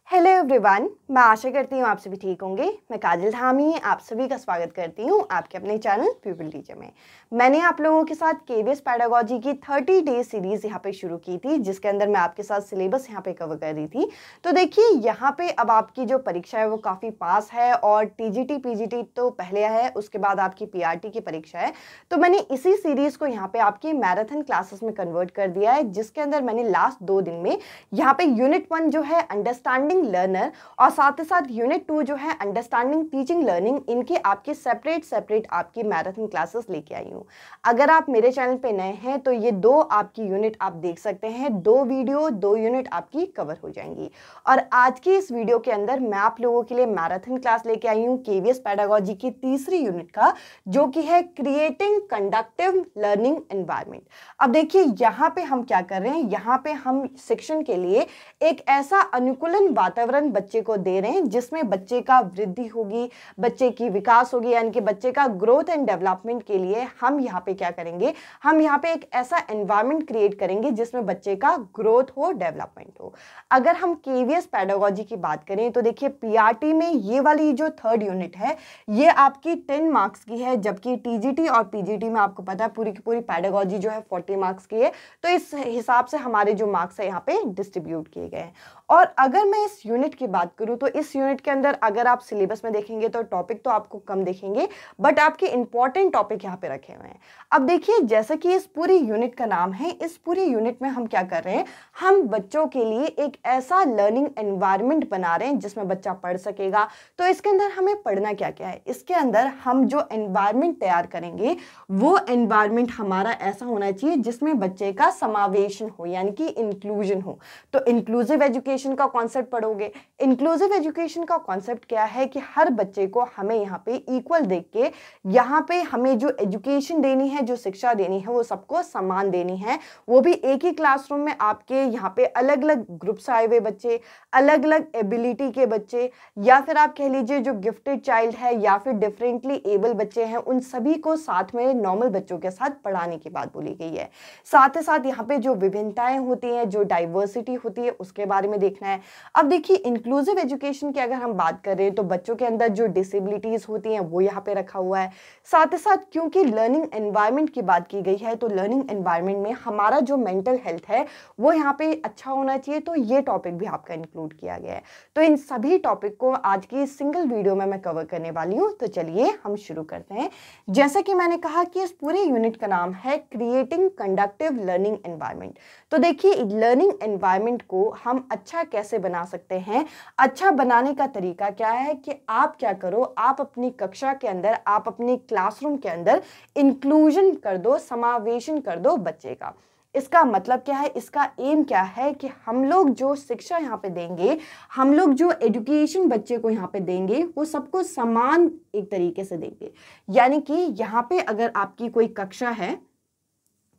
Hello everyone, मैं आशा करती हूँ आप सभी ठीक होंगे। मैं काजल धामी आप सभी का स्वागत करती हूँ आपके अपने चैनल पीपल टीचर में। मैंने आप लोगों के साथ केवीएस पेडागोजी की 30 डे सीरीज यहाँ पे शुरू की थी, जिसके अंदर मैं आपके साथ सिलेबस यहाँ पे कवर कर रही थी। तो देखिए यहाँ पे अब आपकी जो परीक्षा है वो काफ़ी पास है और टीजीटी पीजीटी तो पहले है, उसके बाद आपकी पीआरटी की परीक्षा है। तो मैंने इसी सीरीज को यहाँ पे आपकी मैराथन क्लासेस में कन्वर्ट कर दिया है, जिसके अंदर मैंने लास्ट 2 दिन में यहाँ पे यूनिट 1 जो है अंडरस्टैंडिंग लर्नर और साथ ही साथ यूनिट 2 जो है अंडरस्टैंडिंग टीचिंग लर्निंग, इनके आपके सेपरेट आपकी मैराथन क्लासेस लेके आई हूँ। अगर आप मेरे चैनल पे नए हैं तो ये 2 आपकी यूनिट आप देख सकते हैं, 2 वीडियो 2 यूनिट आपकी कवर हो जाएंगी। और आज की इस वीडियो के अंदर मैं आप लोगों के लिए मैराथन क्लास लेके आई हूँ केवीएस पेडागोजी की तीसरी यूनिट का, जो कि है क्रिएटिंग कंडक्टिव लर्निंग एनवायरनमेंट। अब देखिए यहाँ पे हम क्या कर रहे हैं, यहाँ पे हम शिक्षण के लिए एक ऐसा अनुकूलन वातावरण बच्चे को दे रहे हैं जिसमें बच्चे का वृद्धि होगी, बच्चे की विकास होगी, यानी कि बच्चे का ग्रोथ एंड डेवलपमेंट के लिए हम यहाँ पे क्या करेंगे, हम यहाँ पे एक ऐसा एनवायरनमेंट क्रिएट करेंगे जिसमें बच्चे का ग्रोथ हो, डेवलपमेंट हो। अगर हम केवीएस पेडागोजी की बात करें तो देखिए पीआरटी में ये वाली जो 3rd यूनिट है ये आपकी 10 मार्क्स की है, जबकि टीजीटी और पीजीटी में आपको पता है पूरी की पूरी पेडागोजी जो है 40 मार्क्स की है। तो इस हिसाब से हमारे जो मार्क्स है यहाँ पे डिस्ट्रीब्यूट किए गए हैं। और अगर मैं इस यूनिट की बात करूं तो इस यूनिट के अंदर अगर आप सिलेबस में देखेंगे तो टॉपिक तो आपको कम देखेंगे, बट आपके इंपॉर्टेंट टॉपिक यहाँ पे रखे हुए हैं। अब देखिए जैसे कि इस पूरी यूनिट का नाम है, इस पूरी यूनिट में हम क्या कर रहे हैं, हम बच्चों के लिए एक ऐसा लर्निंग एनवायरनमेंट बना रहे हैं जिसमें बच्चा पढ़ सकेगा। तो इसके अंदर हमें पढ़ना क्या क्या है, इसके अंदर हम जो एनवायरनमेंट तैयार करेंगे वो एनवायरनमेंट हमारा ऐसा होना चाहिए जिसमें बच्चे का समावेशन हो, यानी कि इंक्लूजन हो। तो इंक्लूसिव एजुकेशन का कॉन्सेप्ट पढ़ोगे। इंक्लूसिव एजुकेशन का कॉन्सेप्ट क्या है कि हर बच्चे को हमें यहाँ पे इक्वल देख के यहाँ पे हमें जो एजुकेशन देनी है, जो शिक्षा देनी है, वो सबको समान देनी है। वो भी एक ही क्लासरूम में आपके यहाँ पे अलग अलग ग्रुप्स आए हुए बच्चे, अलग अलग एबिलिटी के बच्चे, या फिर आप कह लीजिए जो गिफ्टेड चाइल्ड है या फिर डिफरेंटली एबल बच्चे हैं, उन सभी को साथ में नॉर्मल बच्चों के साथ पढ़ाने की बात बोली गई है। साथ ही साथ यहाँ पे जो विभिन्नताएं होती हैं, जो डाइवर्सिटी होती है, उसके बारे में देखना है। अब देखिए इंक्लूसिव एजुकेशन की अगर हम बात करें तो बच्चों के अंदर जो डिसेबिलिटीज होती हैं वो यहाँ पे रखा हुआ है। साथ ही साथ क्योंकि लर्निंग एनवायरनमेंट की बात की गई है तो लर्निंग एनवायरनमेंट में हमारा जो मेंटल हेल्थ है वो यहाँ पे अच्छा होना चाहिए, तो ये टॉपिक भी आपका इंक्लूड किया गया है। तो इन सभी टॉपिक को आज की सिंगल वीडियो में मैं कवर करने वाली हूँ। तो चलिए हम शुरू करते हैं। जैसा कि मैंने कहा कि इस पूरे यूनिट का नाम है क्रिएटिंग कंडक्टिव लर्निंग एनवायरनमेंट। तो देखिए लर्निंग एनवायरनमेंट को हम अच्छा कैसे बना सकते हैं, अच्छा बनाने का तरीका क्या है कि आप क्या करो, आप अपनी कक्षा के अंदर, आप अपनी क्लासरूम के अंदर इंक्लूजन कर दो, समावेशन कर दो बच्चे का। इसका मतलब क्या है, इसका एम क्या है कि हम लोग जो शिक्षा यहाँ पे देंगे, हम लोग जो एजुकेशन बच्चे को यहाँ पे देंगे वो सबको समान एक तरीके से देंगे। यानी कि यहाँ पे अगर आपकी कोई कक्षा है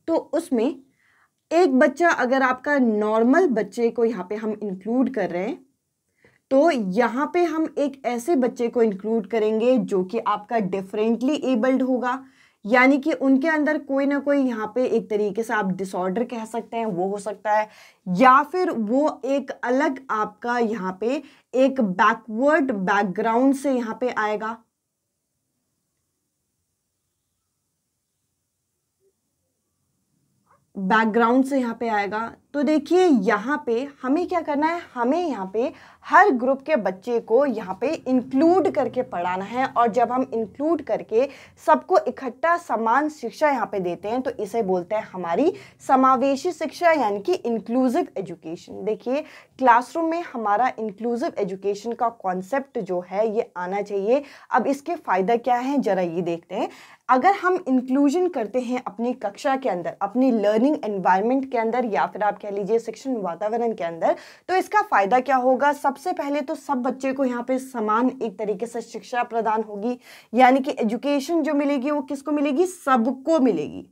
तो उसमें एक बच्चा, अगर आपका नॉर्मल बच्चे को यहाँ पे हम इंक्लूड कर रहे हैं तो यहाँ पे हम एक ऐसे बच्चे को इंक्लूड करेंगे जो कि आपका डिफरेंटली एबल्ड होगा, यानी कि उनके अंदर कोई ना कोई यहाँ पे एक तरीके से आप डिसऑर्डर कह सकते हैं, वो हो सकता है, या फिर वो एक अलग आपका यहाँ पे एक बैकवर्ड बैकग्राउंड से यहाँ पे आएगा। बैकग्राउंड से यहाँ पे आएगा। तो देखिए यहाँ पे हमें क्या करना है, हमें यहाँ पे हर ग्रुप के बच्चे को यहाँ पे इंक्लूड करके पढ़ाना है। और जब हम इंक्लूड करके सबको इकट्ठा समान शिक्षा यहाँ पे देते हैं तो इसे बोलते हैं हमारी समावेशी शिक्षा, यानी कि इंक्लूसिव एजुकेशन। देखिए क्लासरूम में हमारा इंक्लूसिव एजुकेशन का कॉन्सेप्ट जो है ये आना चाहिए। अब इसके फायदा क्या है जरा ये देखते हैं। अगर हम इंक्लूजन करते हैं अपनी कक्षा के अंदर, अपनी लर्निंग एनवायरनमेंट के अंदर, या फिर आप कह लीजिए शिक्षण वातावरण के अंदर, तो इसका फायदा क्या होगा, सबसे पहले तो सब बच्चे को यहाँ पे समान एक तरीके से शिक्षा प्रदान होगी, यानी कि एजुकेशन जो मिलेगी वो किसको मिलेगी, सबको मिलेगी।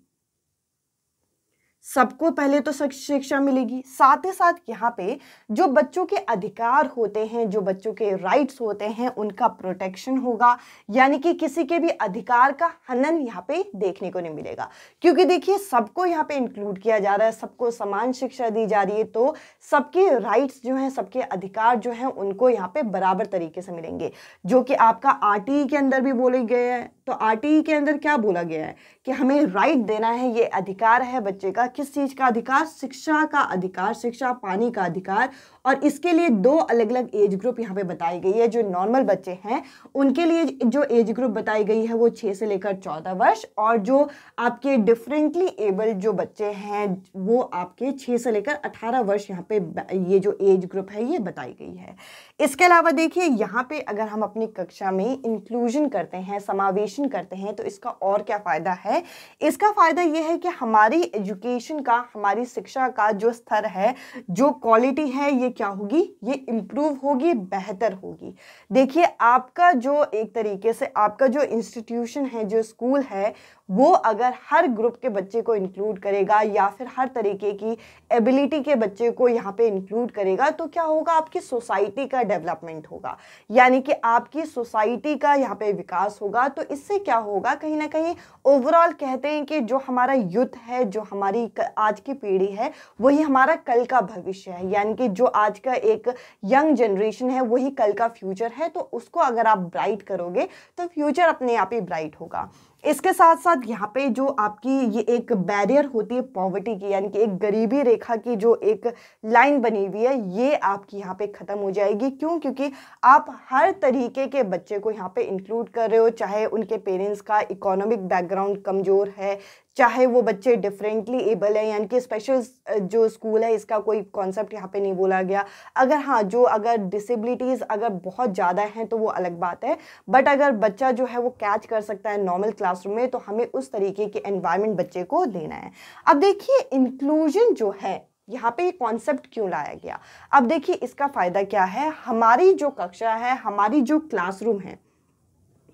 सबको पहले तो शिक्षा मिलेगी, साथ ही साथ यहाँ पे जो बच्चों के अधिकार होते हैं, जो बच्चों के राइट्स होते हैं, उनका प्रोटेक्शन होगा, यानी कि किसी के भी अधिकार का हनन यहाँ पे देखने को नहीं मिलेगा। क्योंकि देखिए सबको यहाँ पे इंक्लूड किया जा रहा है, सबको समान शिक्षा दी जा रही है, तो सबके राइट्स जो हैं, सबके अधिकार जो हैं, उनको यहाँ पे बराबर तरीके से मिलेंगे, जो कि आपका आरटीई के अंदर भी बोले गए हैं। तो आरटीई के अंदर क्या बोला गया है कि हमें राइट देना है, ये अधिकार है बच्चे का। किस चीज का अधिकार? शिक्षा का अधिकार, शिक्षा पाने का अधिकार। और इसके लिए 2 अलग अलग एज ग्रुप यहाँ पे बताई गई है। जो नॉर्मल बच्चे हैं उनके लिए जो एज ग्रुप बताई गई है वो 6 से लेकर 14 वर्ष, और जो आपके डिफरेंटली एबल्ड जो बच्चे हैं वो आपके 6 से लेकर 18 वर्ष यहाँ पे ये जो एज ग्रुप है ये बताई गई है। इसके अलावा देखिए यहाँ पे अगर हम अपनी कक्षा में इंक्लूजन करते हैं, समावेशन करते हैं, तो इसका और क्या फायदा है? इसका फायदा ये है कि हमारी एजुकेशन का, हमारी शिक्षा का जो स्तर है, जो क्वालिटी है, ये क्या होगी? ये इम्प्रूव होगी, बेहतर होगी। देखिए आपका जो एक तरीके से आपका जो इंस्टीट्यूशन है, जो स्कूल है, वो अगर हर ग्रुप के बच्चे को इंक्लूड करेगा या फिर हर तरीके की एबिलिटी के बच्चे को यहाँ पे इंक्लूड करेगा, तो क्या होगा? आपकी सोसाइटी का डेवलपमेंट होगा, यानी कि आपकी सोसाइटी का यहाँ पे विकास होगा। तो इससे क्या होगा? कहीं ना कहीं ओवरऑल कहते हैं कि जो हमारा यूथ है, जो हमारी आज की पीढ़ी है, वही हमारा कल का भविष्य है, यानी कि जो आज का एक यंग जनरेशन है वही कल का फ्यूचर है। तो उसको अगर आप ब्राइट करोगे तो फ्यूचर अपने आप ही ब्राइट होगा। इसके साथ साथ यहाँ पे जो आपकी ये एक बैरियर होती है पॉवर्टी की, यानी कि एक गरीबी रेखा की जो एक लाइन बनी हुई है, ये आपकी यहाँ पे खत्म हो जाएगी। क्यों? क्योंकि आप हर तरीके के बच्चे को यहाँ पे इंक्लूड कर रहे हो, चाहे उनके पेरेंट्स का इकोनॉमिक बैकग्राउंड कमज़ोर है, चाहे वो बच्चे डिफरेंटली एबल है, यानी कि स्पेशल जो स्कूल है इसका कोई कॉन्सेप्ट यहाँ पे नहीं बोला गया। अगर हाँ, जो अगर डिसेबिलिटीज़ अगर बहुत ज़्यादा हैं तो वो अलग बात है, बट अगर बच्चा जो है वो कैच कर सकता है नॉर्मल क्लासरूम में, तो हमें उस तरीके के एनवायरनमेंट बच्चे को देना है। अब देखिए इंक्लूजन जो है यहाँ पे ये कॉन्सेप्ट क्यों लाया गया? अब देखिए इसका फ़ायदा क्या है? हमारी जो कक्षा है, हमारी जो क्लासरूम है,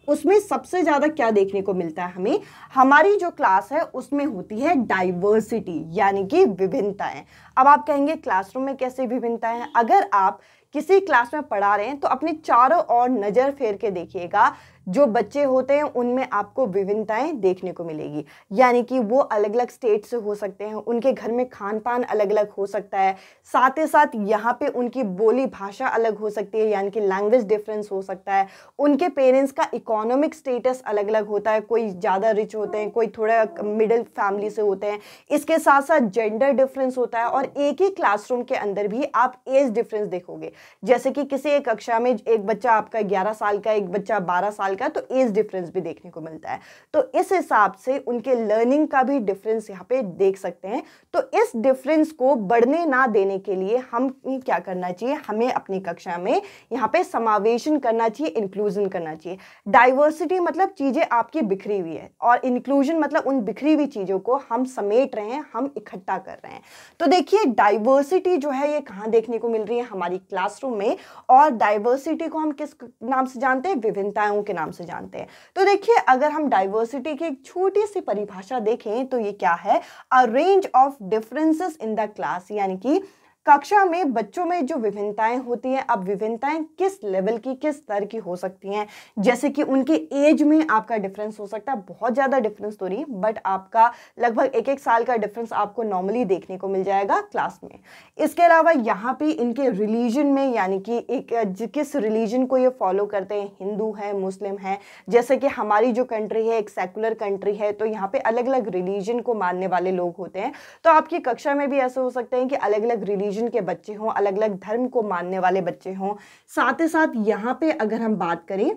उसमें सबसे ज़्यादा क्या देखने को मिलता है हमें? हमारी जो क्लास है उसमें होती है डाइवर्सिटी, यानी कि विभिन्नताएं। अब आप कहेंगे क्लासरूम में कैसे विभिन्नताएं हैं? अगर आप किसी क्लास में पढ़ा रहे हैं तो अपने चारों ओर नज़र फेर के देखिएगा, जो बच्चे होते हैं उनमें आपको विभिन्नताएं देखने को मिलेगी, यानी कि वो अलग अलग स्टेट से हो सकते हैं, उनके घर में खान पान अलग अलग हो सकता है, साथ ही साथ यहाँ पे उनकी बोली भाषा अलग हो सकती है, यानी कि लैंग्वेज डिफरेंस हो सकता है, उनके पेरेंट्स का इकोनॉमिक स्टेटस अलग अलग होता है, कोई ज़्यादा रिच होते हैं, कोई थोड़ा मिडिल फैमिली से होते हैं। इसके साथ साथ जेंडर डिफरेंस होता है, और एक ही क्लासरूम के अंदर भी आप एज डिफरेंस देखोगे, जैसे कि किसी एक कक्षा में एक बच्चा आपका 11 साल का, एक बच्चा 12 साल का, तो एज डिफरेंस भी देखने को मिलता है। तो इस हिसाब से उनके लर्निंग का भी डिफरेंस यहाँ पे देख सकते हैं। तो इस डिफरेंस को बढ़ने ना देने के लिए हम क्या करना चाहिए? हमें अपनी कक्षा में यहाँ पे समावेशन करना चाहिए, इंक्लूजन करना चाहिए। डाइवर्सिटी मतलब चीजें आपकी बिखरी हुई है, और इंक्लूजन मतलब उन बिखरी हुई चीजों को हम समेट रहे हैं, हम इकट्ठा कर रहे हैं। तो देखिए डाइवर्सिटी जो है ये कहाँ देखने को मिल रही है? हमारी क्लासरूम में। और डाइवर्सिटी को हम किस नाम से जानते हैं? विभिन्नताओं के नाम से जानते हैं। तो देखिए अगर हम डाइवर्सिटी की एक छोटी सी परिभाषा देखें तो ये क्या है? अ range of differences in the class, यानी कि कक्षा में बच्चों में जो विभिन्नताएं होती हैं। अब विभिन्नताएं किस लेवल की, किस स्तर की हो सकती हैं? जैसे कि उनके एज में आपका डिफरेंस हो सकता है, बहुत ज़्यादा डिफरेंस तो नहीं, बट आपका लगभग 1-1 साल का डिफरेंस आपको नॉर्मली देखने को मिल जाएगा क्लास में। इसके अलावा यहाँ पे इनके रिलीजन में, यानी कि एक किस रिलीजन को ये फॉलो करते हैं, हिंदू है, मुस्लिम है। जैसे कि हमारी जो कंट्री है एक सेकुलर कंट्री है, तो यहाँ पे अलग अलग रिलीजन को मानने वाले लोग होते हैं। तो आपकी कक्षा में भी ऐसे हो सकते हैं कि अलग अलग रिलीजन के बच्चे हों, अलग अलग धर्म को मानने वाले बच्चे हों। साथ ही साथ यहाँ पे अगर हम बात करें,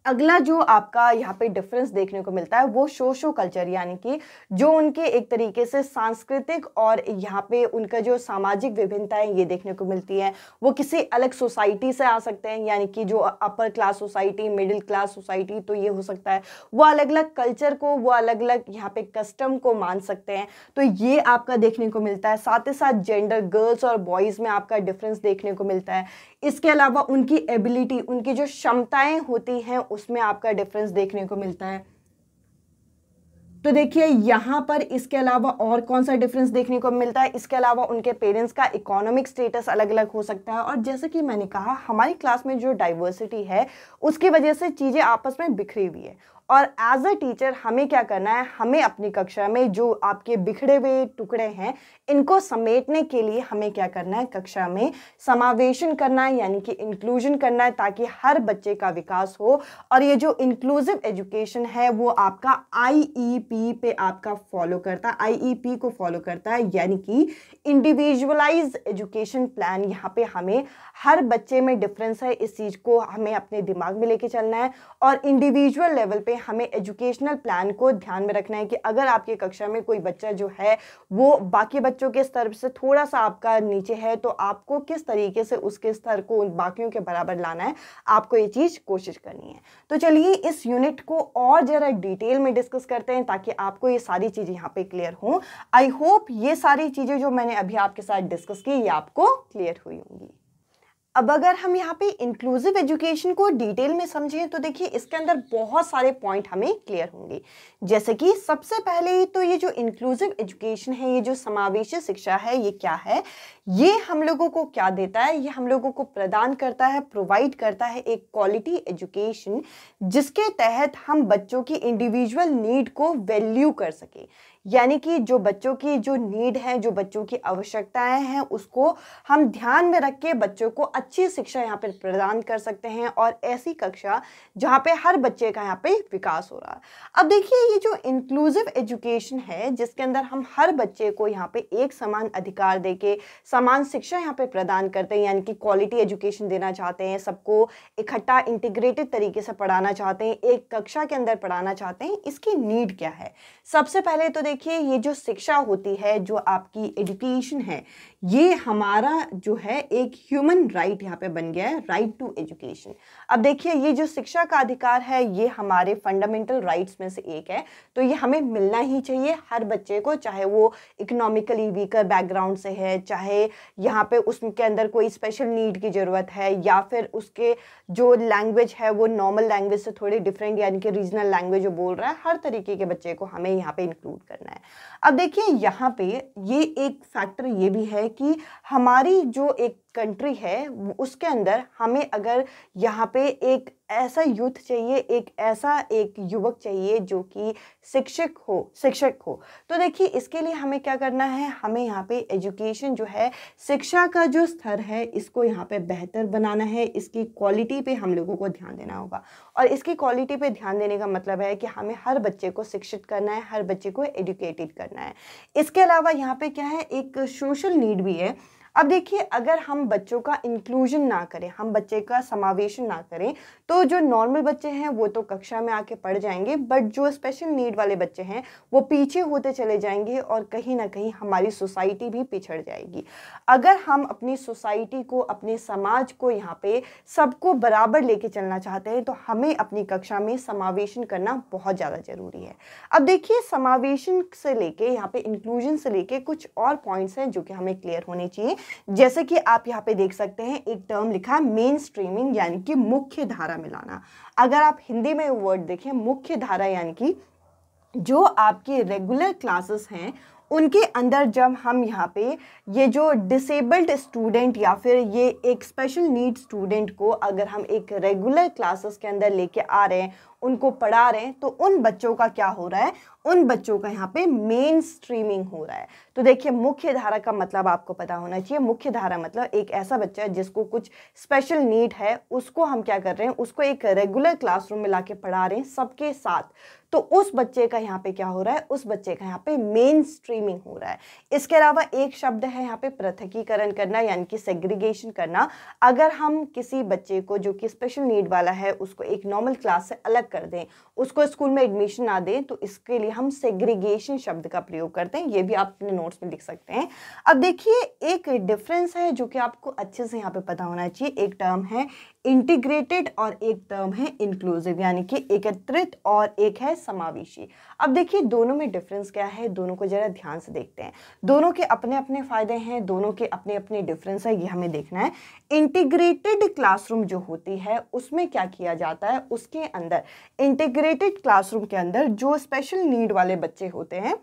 अगला जो आपका यहाँ पे डिफरेंस देखने को मिलता है वो सोशो कल्चर, यानी कि जो उनके एक तरीके से सांस्कृतिक और यहाँ पे उनका जो सामाजिक विभिन्नताएं ये देखने को मिलती है। वो किसी अलग सोसाइटी से आ सकते हैं, यानी कि जो upper class society, middle class society, तो ये हो सकता है वो अलग अलग कल्चर को, वो अलग अलग यहाँ पे कस्टम को मान सकते हैं। तो ये आपका देखने को मिलता है। साथ ही साथ जेंडर, गर्ल्स और बॉयज़ में आपका डिफरेंस देखने को मिलता है। इसके अलावा उनकी एबिलिटी, उनकी जो क्षमताएं होती हैं उसमें आपका डिफरेंस देखने को मिलता है। तो देखिए यहाँ पर इसके अलावा और कौन सा डिफरेंस देखने को मिलता है, इसके अलावा उनके पेरेंट्स का इकोनॉमिक स्टेटस अलग अलग हो सकता है। और जैसे कि मैंने कहा, हमारी क्लास में जो डाइवर्सिटी है उसकी वजह से चीज़ें आपस में बिखरी हुई है। और एज अ टीचर हमें क्या करना है, हमें अपनी कक्षा में जो आपके बिखरे हुए टुकड़े हैं इनको समेटने के लिए हमें क्या करना है, कक्षा में समावेशन करना है, यानी कि इंक्लूजन करना है, ताकि हर बच्चे का विकास हो। और ये जो इंक्लूसिव एजुकेशन है वो आपका आईईपी पे आपका फॉलो करता है, आईईपी को फॉलो करता है, यानी कि इंडिविजुअलाइज एजुकेशन प्लान। यहाँ पे हमें हर बच्चे में डिफरेंस है, इस चीज़ को हमें अपने दिमाग में लेके चलना है। और इंडिविजुअल लेवल पे हमें एजुकेशनल प्लान को ध्यान में रखना है कि अगर आपकी कक्षा में कोई बच्चा जो है वो बाकी बच्चों के स्तर से थोड़ा सा आपका नीचे है, तो आपको किस तरीके से उसके स्तर को बाकियों के बराबर लाना है, आपको ये चीज़ कोशिश करनी है। तो चलिए इस यूनिट को और ज़रा डिटेल में डिस्कस करते हैं ताकि आपको ये सारी चीज़ें यहाँ पे क्लियर हों। आई होप ये सारी चीज़ें जो मैंने अभी आपके साथ डिस्कस की ये आपको क्लियर हुई होंगी। अब अगर हम यहाँ पे इंक्लूसिव एजुकेशन को डिटेल में समझें तो देखिए इसके अंदर बहुत सारे पॉइंट हमें क्लियर होंगे। जैसे कि सबसे पहले तो ये जो इंक्लूसिव एजुकेशन है, ये जो समावेशी शिक्षा है, ये क्या है, ये हम लोगों को क्या देता है, ये हम लोगों को प्रदान करता है, प्रोवाइड करता है एक क्वालिटी एजुकेशन जिसके तहत हम बच्चों की इंडिविजुअल नीड को वैल्यू कर सके। यानी कि जो बच्चों की जो नीड है, जो बच्चों की आवश्यकताएं हैं, उसको हम ध्यान में रख के बच्चों को अच्छी शिक्षा यहाँ पे प्रदान कर सकते हैं। और ऐसी कक्षा जहाँ पे हर बच्चे का यहाँ पे विकास हो रहा है। अब देखिए ये जो इंक्लूसिव एजुकेशन है जिसके अंदर हम हर बच्चे को यहाँ पे एक समान अधिकार देके समान शिक्षा यहाँ पे प्रदान करते हैं, यानी कि क्वालिटी एजुकेशन देना चाहते हैं, सबको इकट्ठा इंटीग्रेटेड तरीके से पढ़ाना चाहते हैं, एक कक्षा के अंदर पढ़ाना चाहते हैं। इसकी नीड क्या है? सबसे पहले तो देखिए ये जो शिक्षा होती है, जो आपकी एजुकेशन है, ये हमारा जो है एक ह्यूमन राइट यहाँ पे बन गया है, राइट टू एजुकेशन। अब देखिए ये जो शिक्षा का अधिकार है ये हमारे फंडामेंटल राइट्स में से एक है, तो ये हमें मिलना ही चाहिए हर बच्चे को, चाहे वो इकोनॉमिकली वीकर बैकग्राउंड से है, चाहे यहाँ पे उसके अंदर कोई स्पेशल नीड की ज़रूरत है, या फिर उसके जो लैंग्वेज है वो नॉर्मल लैंग्वेज से थोड़ी डिफरेंट, यानी कि रीजनल लैंग्वेज जो बोल रहा है, हर तरीके के बच्चे को हमें यहाँ पे इंक्लूड करना है। अब देखिए यहाँ पे ये एक फैक्टर ये भी है कि हमारी जो एक कंट्री है उसके अंदर हमें अगर यहाँ पे एक ऐसा यूथ चाहिए, एक ऐसा एक युवक चाहिए जो कि शिक्षक हो। तो देखिए इसके लिए हमें क्या करना है, हमें यहाँ पे एजुकेशन जो है, शिक्षा का जो स्तर है, इसको यहाँ पे बेहतर बनाना है, इसकी क्वालिटी पे हम लोगों को ध्यान देना होगा। और इसकी क्वालिटी पे ध्यान देने का मतलब है कि हमें हर बच्चे को शिक्षित करना है, हर बच्चे को एजुकेटेड करना है। इसके अलावा यहाँ पे क्या है, एक सोशल नीड भी है। अब देखिए अगर हम बच्चों का इंक्लूजन ना करें, हम बच्चे का समावेशन ना करें, तो जो नॉर्मल बच्चे हैं वो तो कक्षा में आके पढ़ जाएंगे, बट जो स्पेशल नीड वाले बच्चे हैं वो पीछे होते चले जाएंगे और कहीं ना कहीं हमारी सोसाइटी भी पिछड़ जाएगी। अगर हम अपनी सोसाइटी को, अपने समाज को यहाँ पे सबको बराबर लेके चलना चाहते हैं तो हमें अपनी कक्षा में समावेशन करना बहुत ज़्यादा ज़रूरी है। अब देखिए समावेशन से लेके यहाँ पे इंक्लूजन से लेके कुछ और पॉइंट्स हैं जो कि हमें क्लियर होने चाहिए। जैसे कि आप यहाँ पे देख सकते हैं एक टर्म लिखा है मेन स्ट्रीमिंग, यानी कि मुख्य धारा में लाना। अगर आप हिंदी में वर्ड देखें, मुख्य धारा यानी कि जो आपकी रेगुलर क्लासेस हैं उनके अंदर जब हम यहाँ पे ये जो डिसेबल्ड स्टूडेंट या फिर ये एक स्पेशल नीड स्टूडेंट को अगर हम एक रेगुलर क्लासेस के अंदर लेके आ रहे हैं, उनको पढ़ा रहे हैं, तो उन बच्चों का क्या हो रहा है, उन बच्चों का यहाँ पे मेन स्ट्रीमिंग हो रहा है। तो देखिए मुख्य धारा का मतलब आपको पता होना चाहिए। मुख्य धारा मतलब एक ऐसा बच्चा है जिसको कुछ स्पेशल नीड है, उसको हम क्या कर रहे हैं, उसको एक रेगुलर क्लासरूम में लाके पढ़ा रहे हैं सबके साथ, तो उस बच्चे का यहाँ पे क्या हो रहा है, उस बच्चे का यहाँ पे मेन स्ट्रीमिंग हो रहा है। इसके अलावा एक शब्द है यहाँ पे पृथकीकरण करना, यानी कि सेग्रीगेशन करना। अगर हम किसी बच्चे को जो कि स्पेशल नीड वाला है उसको एक नॉर्मल क्लास से अलग कर दें, उसको स्कूल में एडमिशन ना दें, तो इसके लिए हम सेग्रीगेशन शब्द का प्रयोग करते हैं। ये भी आप अपने नोट्स में लिख सकते हैं। अब देखिए एक डिफरेंस है जो कि आपको अच्छे से यहाँ पे पता होना चाहिए। एक टर्म है इंटीग्रेटेड और एक टर्म है इंक्लूसिव, यानी कि एकत्रित, और एक है समावेशी। अब देखिए दोनों में डिफरेंस क्या है, दोनों को जरा ध्यान से देखते हैं। दोनों के अपने अपने फायदे हैं, दोनों के अपने अपने डिफरेंस है, ये हमें देखना है। इंटीग्रेटेड क्लासरूम जो होती है उसमें क्या किया जाता है, उसके अंदर इंटीग्रेटेड क्लासरूम के अंदर जो स्पेशल नीड वाले बच्चे होते हैं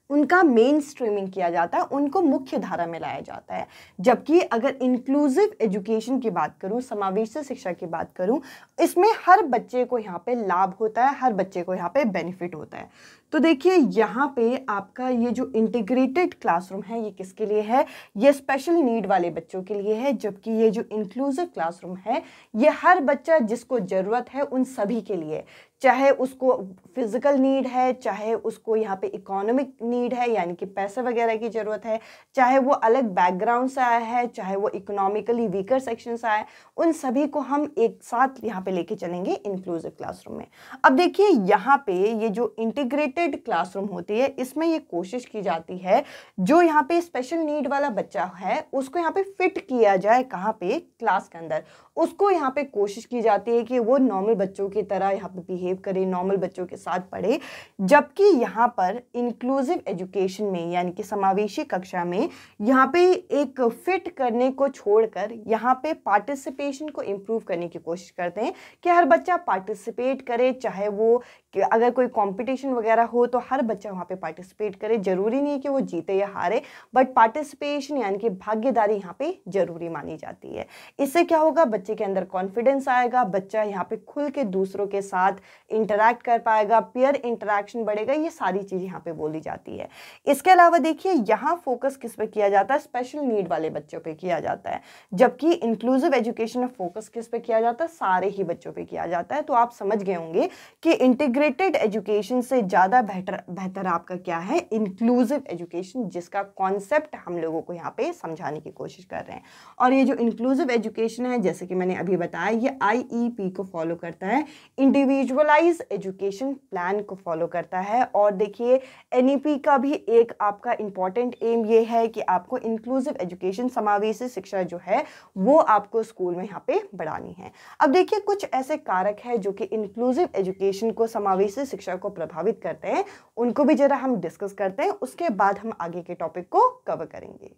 उनका मेन स्ट्रीमिंग किया जाता है, उनको मुख्य धारा में लाया जाता है। जबकि अगर इंक्लूसिव एजुकेशन की बात करूं, समावेशी शिक्षा की बात करूं, इसमें हर बच्चे को यहाँ पे लाभ होता है, हर बच्चे को यहाँ पे बेनिफिट होता है। तो देखिए यहाँ पे आपका ये जो इंटीग्रेटेड क्लासरूम है ये किसके लिए है, ये स्पेशल नीड वाले बच्चों के लिए है। जबकि ये जो इंक्लूसिव क्लासरूम है ये हर बच्चा जिसको ज़रूरत है उन सभी के लिए, चाहे उसको फिजिकल नीड है, चाहे उसको यहाँ पे इकोनॉमिक नीड है यानी कि पैसे वगैरह की ज़रूरत है, चाहे वो अलग बैकग्राउंड से आया है, चाहे वो इकोनॉमिकली वीकर सेक्शन से आया है, उन सभी को हम एक साथ यहाँ पे लेके चलेंगे इंक्लूसिव क्लासरूम में। अब देखिए यहाँ पे ये जो इंटीग्रेटेड क्लासरूम होती है इसमें ये कोशिश की जाती है जो यहाँ पे स्पेशल नीड वाला बच्चा है उसको यहाँ पे फिट किया जाए, कहाँ पे, क्लास के अंदर। उसको यहाँ पे कोशिश की जाती है कि वो नॉर्मल बच्चों की तरह यहाँ पे बिहेव करे, नॉर्मल बच्चों के साथ पढ़े। जबकि यहाँ पर इंक्लूसिव एजुकेशन में यानी कि समावेशी कक्षा में यहाँ पे एक फिट करने को छोड़कर यहाँ पे पार्टिसिपेशन को इम्प्रूव करने की कोशिश करते हैं कि हर बच्चा पार्टिसिपेट करे, चाहे वो अगर कोई कंपटीशन वगैरह हो तो हर बच्चा वहाँ पे पार्टिसिपेट करे। जरूरी नहीं कि वो जीते या हारे, बट पार्टिसिपेशन यानी कि भागीदारी यहाँ पे जरूरी मानी जाती है। इससे क्या होगा, बच्चे के अंदर कॉन्फिडेंस आएगा, बच्चा यहाँ पे खुल के दूसरों के साथ इंटरैक्ट कर पाएगा, पीयर इंटरैक्शन बढ़ेगा, ये सारी चीज़ यहाँ पे बोली जाती है। इसके अलावा देखिए यहाँ फोकस किस पे किया जाता है, स्पेशल नीड वाले बच्चों पे किया जाता है। जबकि इंक्लूसिव एजुकेशन में फोकस किस पे किया जाता है, सारे ही बच्चों पे किया जाता है। तो आप समझ गए होंगे कि इंटीग्रेटेड एजुकेशन से ज़्यादा बेहतर आपका क्या है, इंक्लूसिव एजुकेशन, जिसका कॉन्सेप्ट हम लोगों को यहाँ पे समझाने की कोशिश कर रहे हैं। और ये जो इंक्लूसिव एजुकेशन है जैसे कि मैंने अभी बताया ये IEP को फॉलो करता है, इंडिविजुअलाइज एजुकेशन प्लान को फॉलो करता है। और देखिए NEP का भी एक आपका इंपॉर्टेंट एम ये है कि आपको इंक्लूसिव एजुकेशन, समावेशी शिक्षा जो है वो आपको स्कूल में यहाँ पे बढ़ानी है। अब देखिए कुछ ऐसे कारक है जो कि इंक्लूसिव एजुकेशन को, समावेशी शिक्षा को प्रभावित करते हैं, उनको भी जरा हम डिस्कस करते हैं, उसके बाद हम आगे के टॉपिक को कवर करेंगे।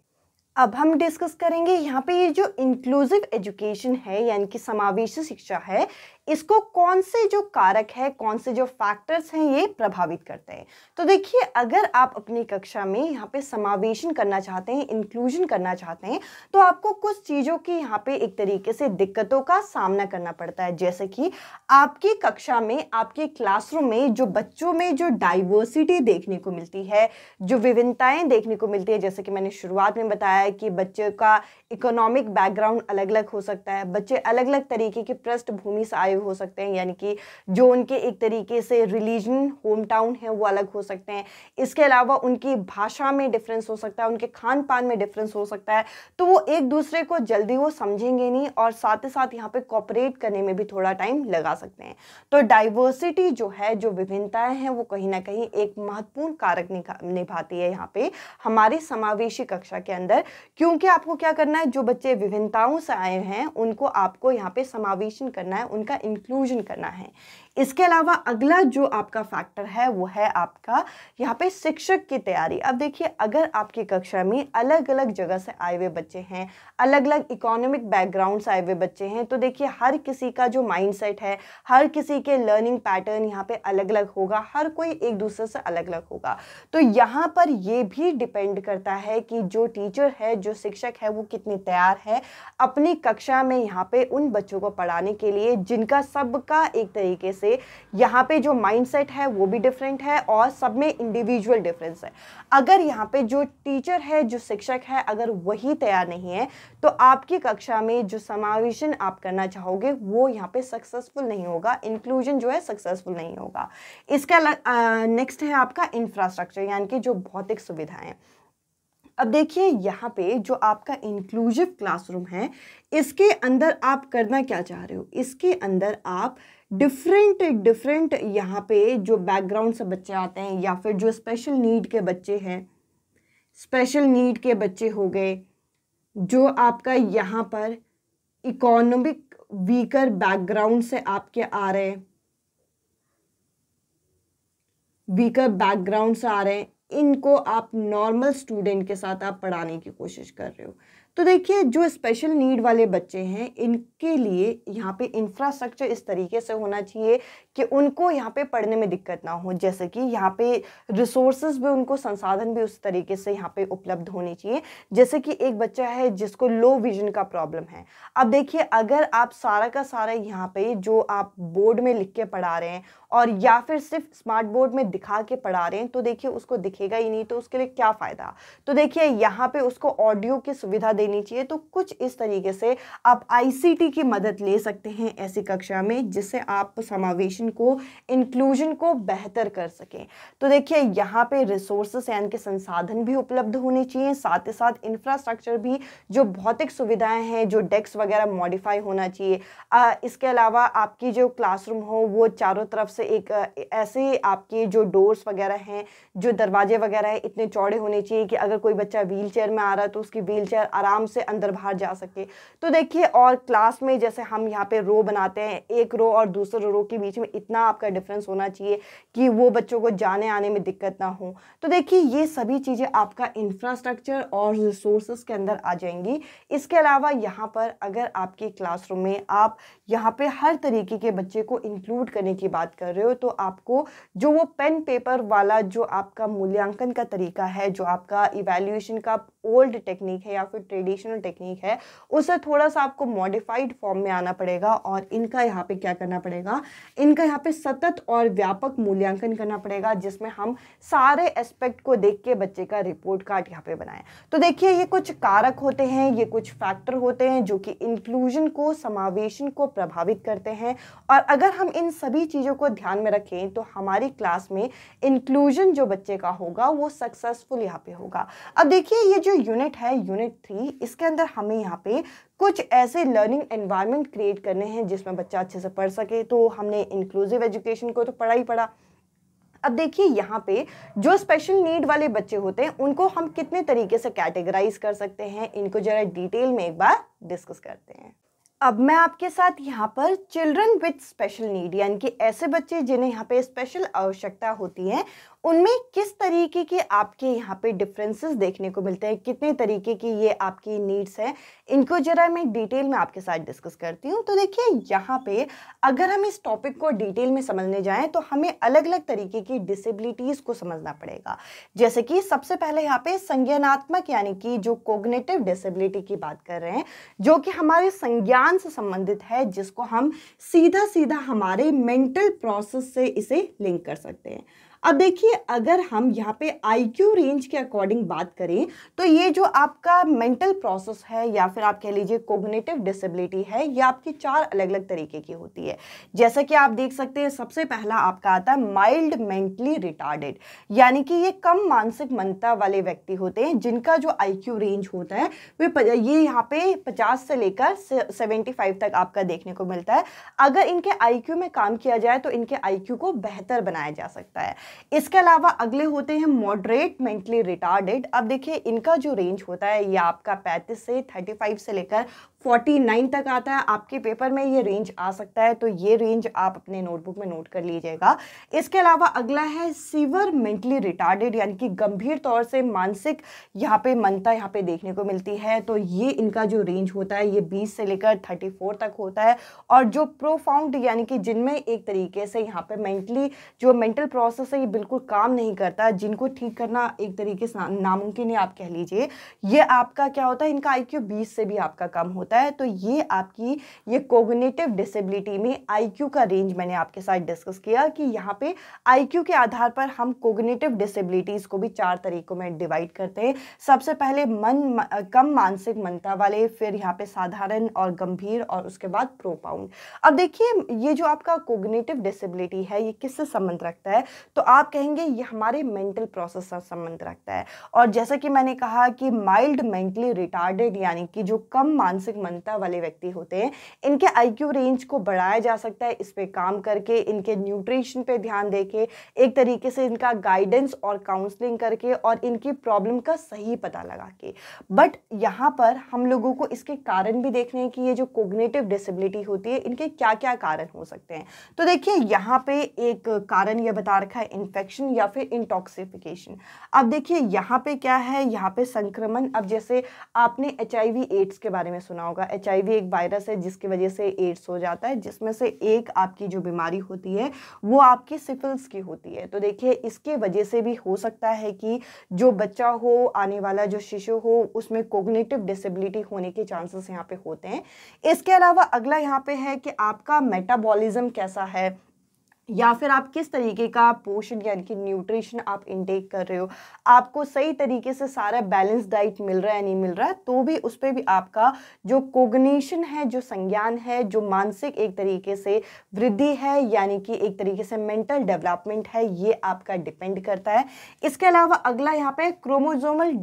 अब हम डिस्कस करेंगे यहाँ पे ये जो इंक्लूसिव एजुकेशन है यानी कि समावेशी शिक्षा है, इसको कौन से जो कारक है, कौन से जो फैक्टर्स हैं ये प्रभावित करते हैं। तो देखिए अगर आप अपनी कक्षा में यहाँ पे समावेशन करना चाहते हैं, इंक्लूजन करना चाहते हैं, तो आपको कुछ चीज़ों की यहाँ पे एक तरीके से दिक्कतों का सामना करना पड़ता है। जैसे कि आपकी कक्षा में, आपके क्लासरूम में जो बच्चों में जो डाइवर्सिटी देखने को मिलती है, जो विभिन्नताएं देखने को मिलती है, जैसे कि मैंने शुरुआत में बताया कि बच्चे का इकोनॉमिक बैकग्राउंड अलग अलग हो सकता है, बच्चे अलग अलग तरीके की पृष्ठभूमि से आए हो सकते हैं, यानी कि जो उनके एक तरीके से रिलीजन, होम टाउन है वो अलग हो सकते हैं। इसके अलावा उनकी भाषा में डिफरेंस हो सकता है, उनके खान पान में डिफरेंस हो सकता है, तो वो एक दूसरे को जल्दी वो समझेंगे नहीं और साथ ही साथ यहाँ पे कोऑपरेट करने में भी थोड़ा टाइम लगा सकते हैं। तो डाइवर्सिटी जो है, जो विभिन्नताएं हैं, वो कहीं ना कहीं एक महत्वपूर्ण कारक निभाती है यहाँ पे हमारी समावेशी कक्षा के अंदर। क्योंकि आपको क्या करना है, जो बच्चे विभिन्नताओं से आए हैं उनको आपको यहाँ पे समावेशन करना है, उनका इंक्लूजन करना है। इसके अलावा अगला जो आपका फैक्टर है वो है आपका यहाँ पे शिक्षक की तैयारी। अब देखिए अगर आपकी कक्षा में अलग अलग जगह से आए हुए बच्चे हैं, अलग अलग इकोनॉमिक बैकग्राउंड से आए हुए बच्चे हैं, तो देखिए हर किसी का जो माइंडसेट है, हर किसी के लर्निंग पैटर्न यहाँ पे अलग अलग होगा, हर कोई एक दूसरे से अलग अलग होगा। तो यहाँ पर ये भी डिपेंड करता है कि जो टीचर है, जो शिक्षक है, वो कितनी तैयार है अपनी कक्षा में यहाँ पे उन बच्चों को पढ़ाने के लिए जिनका सबका एक तरीके से यहाँ पे जो माइंडसेट है वो भी डिफरेंट है और सब में इंडिविजुअल डिफरेंस है। अगर यहाँ पे जो टीचर है, जो शिक्षक है, अगर वही तैयार नहीं है तो आपकी कक्षा में जो समावेशन आप करना चाहोगे वो यहाँ पे सक्सेसफुल नहीं होगा, इंक्लूजन जो है सक्सेसफुल नहीं होगा। इसका नेक्स्ट है आपका इंफ्रास्ट्रक्चर यानी कि जो भौतिक सुविधाएं। अब देखिए यहाँ पे जो आपका इंक्लूसिव क्लासरूम है इसके अंदर आप करना क्या चाह रहे हो, इसके अंदर आप डिफरेंट यहाँ पे जो बैकग्राउंड से बच्चे आते हैं या फिर जो स्पेशल नीड के बच्चे हैं, स्पेशल नीड के बच्चे हो गए, जो आपका यहाँ पर इकोनॉमिक वीकर बैकग्राउंड से आपके आ रहे हैं, वीकर बैकग्राउंड से आ रहे हैं, इनको आप नॉर्मल स्टूडेंट के साथ आप पढ़ाने की कोशिश कर रहे हो। तो देखिए जो स्पेशल नीड वाले बच्चे हैं इनके लिए यहाँ पे इंफ्रास्ट्रक्चर इस तरीके से होना चाहिए कि उनको यहाँ पे पढ़ने में दिक्कत ना हो, जैसे कि यहाँ पे रिसोर्सेज भी, उनको संसाधन भी उस तरीके से यहाँ पे उपलब्ध होने चाहिए। जैसे कि एक बच्चा है जिसको लो विजन का प्रॉब्लम है, अब देखिए अगर आप सारा का सारा यहाँ पे जो आप बोर्ड में लिख के पढ़ा रहे हैं और या फिर सिर्फ स्मार्ट बोर्ड में दिखा के पढ़ा रहे हैं तो देखिए उसको दिखेगा ही नहीं, तो उसके लिए क्या फ़ायदा। तो देखिए यहाँ पे उसको ऑडियो की सुविधा देनी चाहिए। तो कुछ इस तरीके से आप आईसीटी की मदद ले सकते हैं ऐसी कक्षा में, जिससे आप समावेशन को, इंक्लूजन को बेहतर कर सकें। तो देखिए यहाँ पे रिसोर्सेस यानी कि संसाधन भी उपलब्ध होने चाहिए, साथ ही साथ इंफ्रास्ट्रक्चर भी, जो भौतिक सुविधाएं हैं, जो डेस्क वगैरह मॉडिफाई होना चाहिए। इसके अलावा आपकी जो क्लासरूम हो वो चारों तरफ से एक ऐसे आपके जो डोर्स वगैरह हैं, जो दरवाजे वगैरह हैं, इतने चौड़े होने चाहिए कि अगर कोई बच्चा व्हील चेयर में आ रहा है तो उसकी व्हील चेयर आराम से अंदर बाहर जा सके। तो देखिए और क्लास में जैसे हम यहाँ पे रो बनाते हैं, एक रो और दूसरे रो के बीच में इतना आपका डिफरेंस होना चाहिए कि वो बच्चों को जाने आने में दिक्कत ना हो। तो देखिए ये सभी चीज़ें आपका इंफ्रास्ट्रक्चर और रिसोर्सेज के अंदर आ जाएंगी। इसके अलावा यहाँ पर अगर आपके क्लासरूम में आप यहाँ पे हर तरीके के बच्चे को इंक्लूड करने की बात कर रहे हो तो आपको जो वो पेन पेपर वाला जो आपका मूल्यांकन का तरीका है, जो आपका इवैल्यूएशन का ओल्ड टेक्निक है या फिर ट्रेडिशनल टेक्निक है, उसे थोड़ा सा आपको मॉडिफाइड फॉर्म में आना पड़ेगा और इनका यहाँ पे क्या करना पड़ेगा, इनका यहाँ पे सतत और व्यापक मूल्यांकन करना पड़ेगा, जिसमें हम सारे एस्पेक्ट को देख के बच्चे का रिपोर्ट कार्ड यहाँ पे बनाएं। तो देखिए ये कुछ कारक होते हैं, ये कुछ फैक्टर होते हैं जो कि इंक्लूजन को, समावेशन को प्रभावित करते हैं। और अगर हम इन सभी चीज़ों को ध्यान में रखें तो हमारी क्लास में इंक्लूजन जो बच्चे का होगा वो सक्सेसफुल यहाँ पे होगा। अब देखिए ये जो यूनिट है, यूनिट 3, इसके अंदर हमें यहाँ पे कुछ ऐसे लर्निंग एनवायरनमेंट क्रिएट करने हैं जिसमें बच्चा अच्छे से पढ़ सके। तो हमने इंक्लूसिव एजुकेशन को तो पढ़ा ही पढ़ा। अब देखिए यहाँ पे जो स्पेशल नीड वाले बच्चे होते हैं उनको हम कितने तरीके से कैटेगराइज कर सकते हैं, इनको जरा डिटेल में एक बार डिस्कस करते हैं। अब मैं आपके साथ यहाँ पर चिल्ड्रन विद स्पेशल नीड यानी कि ऐसे बच्चे जिन्हें यहाँ पे स्पेशल आवश्यकता होती है, उनमें किस तरीके के आपके यहाँ पे डिफरेंसेस देखने को मिलते हैं, कितने तरीके की ये आपकी नीड्स हैं, इनको जरा मैं डिटेल में आपके साथ डिस्कस करती हूँ। तो देखिए यहाँ पे अगर हम इस टॉपिक को डिटेल में समझने जाएं तो हमें अलग अलग तरीके की डिसेबिलिटीज़ को समझना पड़ेगा। जैसे कि सबसे पहले यहाँ पे संज्ञानात्मक यानी कि जो कोग्निटिव डिसेबिलिटी की बात कर रहे हैं, जो कि हमारे संज्ञान से संबंधित है, जिसको हम सीधा सीधा हमारे मेंटल प्रोसेस से इसे लिंक कर सकते हैं। अब देखिए अगर हम यहाँ पे आईक्यू रेंज के अकॉर्डिंग बात करें तो ये जो आपका मेंटल प्रोसेस है या फिर आप कह लीजिए कोग्निटिव डिसेबिलिटी है, ये आपकी 4 अलग अलग तरीके की होती है। जैसे कि आप देख सकते हैं सबसे पहला आपका आता है माइल्ड मेंटली रिटार्डेड, यानी कि ये कम मानसिक मंदता वाले व्यक्ति होते हैं जिनका जो आईक्यू रेंज होता है ये यहाँ पे 50 से लेकर 75 तक आपका देखने को मिलता है। अगर इनके आईक्यू में काम किया जाए तो इनके आईक्यू को बेहतर बनाया जा सकता है। इसके अलावा अगले होते हैं मॉडरेट मेंटली रिटार्डेड। अब देखिए इनका जो रेंज होता है ये आपका 35 से 35 से लेकर 49 तक आता है। आपके पेपर में ये रेंज आ सकता है, तो ये रेंज आप अपने नोटबुक में नोट कर लीजिएगा। इसके अलावा अगला है सीवर मेंटली रिटार्डेड, यानी कि गंभीर तौर से मानसिक यहाँ पे मंदता यहाँ पे देखने को मिलती है। तो ये इनका जो रेंज होता है ये 20 से लेकर 34 तक होता है। और जो प्रोफाउंड यानी कि जिनमें एक तरीके से यहाँ पे मेंटली जो मेंटल प्रोसेस है ये बिल्कुल काम नहीं करता, जिनको ठीक करना एक तरीके से नामुमकिन है आप कह लीजिए, ये आपका क्या होता है, इनका आईक्यू 20 से भी आपका कम होता है। तो ये आपकी ये कोग्निटिव डिसेबिलिटी में आईक्यू का रेंज मैंने आपके साथ डिस्कस किया कि यहाँ पे आईक्यू के आधार पर हम कोग्निटिव डिसेबिलिटीज को भी 4 तरीकों में डिवाइड करते हैं। सबसे पहले कम मानसिक मंदता वाले, फिर यहाँ पे साधारण और गंभीर, और उसके बाद प्रोफाउंड। अब देखिए ये जो आपका कोग्निटिव डिसेबिलिटी है ये किससे संबंध रखता है, तो आप कहेंगे ये हमारे मेंटल प्रोसेस से संबंध रखता है। और जैसा कि मैंने कहा कि माइल्ड मेंटली रिटार्डेड यानी कि जो कम मानसिक बुद्धिमत्ता वाले व्यक्ति होते हैं, इनके आईक्यू रेंज को बढ़ाया जा सकता है इस पे काम करके, इनके न्यूट्रिशन पे ध्यान देके, एक तरीके से इनका गाइडेंस और काउंसलिंग करके और इनकी प्रॉब्लम का सही पता लगा के। बट यहाँ पर हम लोगों को इसके कारण भी देखने हैं कि ये जो कोग्निटिव डिसेबिलिटी होती है इनके क्या क्या कारण हो सकते हैं। तो देखिए यहाँ पे एक कारण ये बता रखा है इन्फेक्शन या फिर इंटॉक्सिफिकेशन। अब देखिए यहाँ पे क्या है, यहाँ पे संक्रमण। अब जैसे आपने HIV एड्स के बारे में सुना होगा, HIV एक वायरस है जिसकी वजह से एड्स हो जाता है, जिसमें से एक आपकी जो बीमारी होती है वो आपकी सिफिलिस की होती है। तो देखिए इसके वजह से भी हो सकता है कि जो बच्चा हो, आने वाला जो शिशु हो, उसमें कोग्निटिव डिसेबिलिटी होने के चांसेस यहाँ पे होते हैं। इसके अलावा अगला यहाँ पे है कि आपका मेटाबॉलिज्म कैसा है, या फिर आप किस तरीके का पोषण यानी कि न्यूट्रिशन आप इनटेक कर रहे हो, आपको सही तरीके से सारा बैलेंस डाइट मिल रहा है नहीं मिल रहा है, तो भी उस पर भी आपका जो कोग्निशन है, जो संज्ञान है, जो मानसिक एक तरीके से वृद्धि है यानी कि एक तरीके से मेंटल डेवलपमेंट है, ये आपका डिपेंड करता है। इसके अलावा अगला यहाँ पे क्रोमोसोमल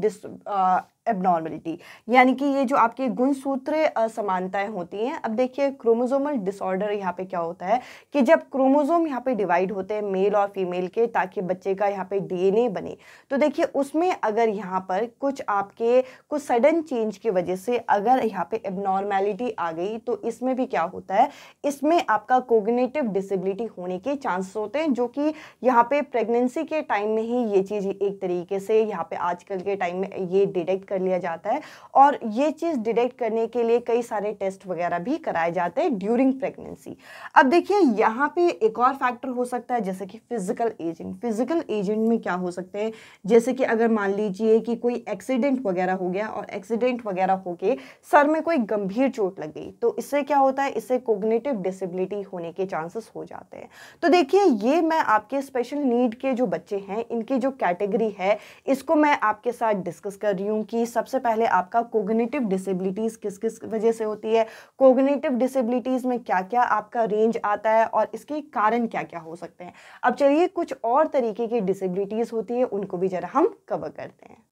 एबनॉर्मलिटी, यानी कि ये जो आपके गुणसूत्र असमानताएं होती हैं। अब देखिए क्रोमोसोमल डिसऑर्डर यहाँ पे क्या होता है कि जब क्रोमोसोम यहाँ पे डिवाइड होते हैं मेल और फीमेल के, ताकि बच्चे का यहाँ पे DNA बने, तो देखिए उसमें अगर यहाँ पर कुछ सडन चेंज की वजह से अगर यहाँ पे एबनॉर्मेलिटी आ गई, तो इसमें भी क्या होता है, इसमें आपका कोग्निटिव डिसेबिलिटी होने के चांसेस होते हैं, जो कि यहाँ पे प्रेगनेंसी के टाइम में ही ये चीज़ एक तरीके से यहाँ पे आजकल के टाइम में ये डिटेक्ट कर लिया जाता है। और ये चीज़ डिटेक्ट करने के लिए कई सारे टेस्ट वगैरह भी कराए जाते हैं ड्यूरिंग प्रेगनेंसी। अब देखिए यहाँ पे एक और फैक्टर हो सकता है जैसे कि फिजिकल एजिंग। फिजिकल एजिंग में क्या हो सकते हैं, जैसे कि अगर मान लीजिए कि कोई एक्सीडेंट वगैरह हो गया और एक्सीडेंट वगैरह होके सर में कोई गंभीर चोट लग गई, तो इससे क्या होता है, इससे कोग्निटिव डिसेबिलिटी होने के चांसेस हो जाते हैं। तो देखिए ये मैं आपके स्पेशल नीड के जो बच्चे हैं इनकी जो कैटेगरी है इसको मैं आपके साथ डिस्कस कर रही हूँ कि सबसे पहले आपका कोग्निटिव डिसेबिलिटीज किस किस वजह से होती है, कोग्निटिव डिसेबिलिटीज में क्या क्या आपका रेंज आता है और इसके कारण क्या क्या हो सकते हैं। अब चलिए कुछ और तरीके की डिसेबिलिटीज होती है उनको भी जरा हम कवर करते हैं।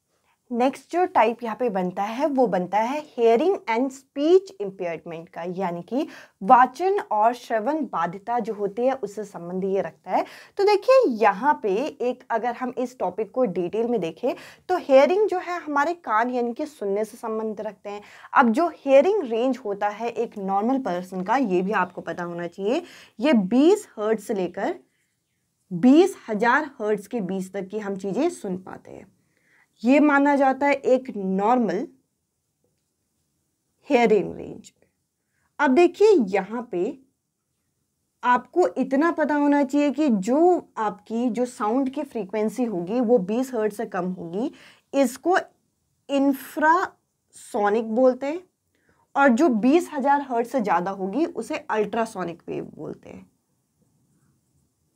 नेक्स्ट जो टाइप यहाँ पे बनता है वो बनता है हेयरिंग एंड स्पीच इम्पेयरमेंट का, यानी कि वाचन और श्रवण बाधिता जो होती है उससे संबंध ये रखता है। तो देखिए यहाँ पे एक अगर हम इस टॉपिक को डिटेल में देखें तो हेयरिंग जो है हमारे कान यानी कि सुनने से संबंध रखते हैं। अब जो हेयरिंग रेंज होता है एक नॉर्मल पर्सन का, ये भी आपको पता होना चाहिए, ये 20 हर्ट्ज से लेकर 20,000 हर्ट्ज के बीच तक की हम चीज़ें सुन पाते हैं। ये माना जाता है एक नॉर्मल हेयरिंग रेंज। अब देखिए यहाँ पे आपको इतना पता होना चाहिए कि जो आपकी जो साउंड की फ्रीक्वेंसी होगी वो 20 हर्ट्ज से कम होगी, इसको इंफ्रासोनिक बोलते हैं, और जो 20,000 हर्ट्ज से ज़्यादा होगी उसे अल्ट्रासोनिक वेव बोलते हैं,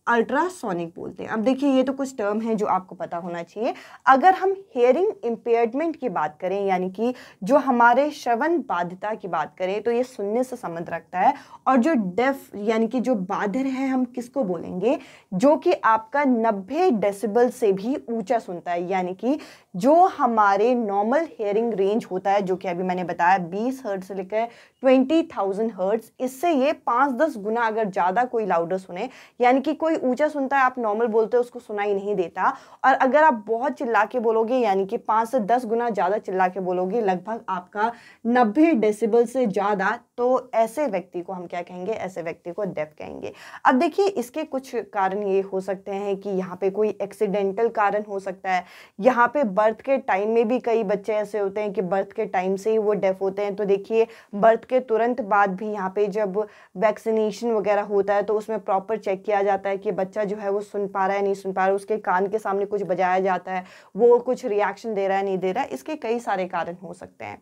अल्ट्रासोनिक बोलते हैं। अब देखिए ये तो कुछ टर्म है जो आपको पता होना चाहिए। अगर हम हेयरिंग इम्पेयरमेंट की बात करें यानी कि जो हमारे श्रवण बाधिता की बात करें तो ये सुनने से संबंध रखता है, और जो डेफ यानी कि जो बाधिर है हम किसको बोलेंगे, जो कि आपका 90 डेसिबल से भी ऊंचा सुनता है, यानी कि जो हमारे नॉर्मल हेयरिंग रेंज होता है जो कि अभी मैंने बताया 20 हर्ट्ज से लेकर 20,000 हर्ट्ज, इससे ये 5-10 गुना अगर ज़्यादा कोई लाउडर सुने, यानी कि कोई ऊंचा सुनता है आप नॉर्मल बोलते हो उसको सुनाई नहीं देता, और अगर आप बहुत चिल्ला के बोलोगे यानी कि 5 से 10 गुना ज़्यादा चिल्ला के बोलोगे लगभग आपका 90 डेसिबल से ज़्यादा, तो ऐसे व्यक्ति को हम क्या कहेंगे, ऐसे व्यक्ति को डेफ कहेंगे। अब देखिए इसके कुछ कारण ये हो सकते हैं कि यहाँ पे कोई एक्सीडेंटल कारण हो सकता है, यहाँ पे बर्थ के टाइम में भी कई बच्चे ऐसे होते हैं कि बर्थ के टाइम से ही वो डेफ होते हैं। तो देखिए बर्थ के तुरंत बाद भी यहाँ पे जब वैक्सीनेशन वगैरह होता है तो उसमें प्रॉपर चेक किया जाता है कि बच्चा जो है वो सुन पा रहा है नहीं सुन पा रहा है, उसके कान के सामने कुछ बजाया जाता है, वो कुछ रिएक्शन दे रहा है नहीं दे रहा है, इसके कई सारे कारण हो सकते हैं।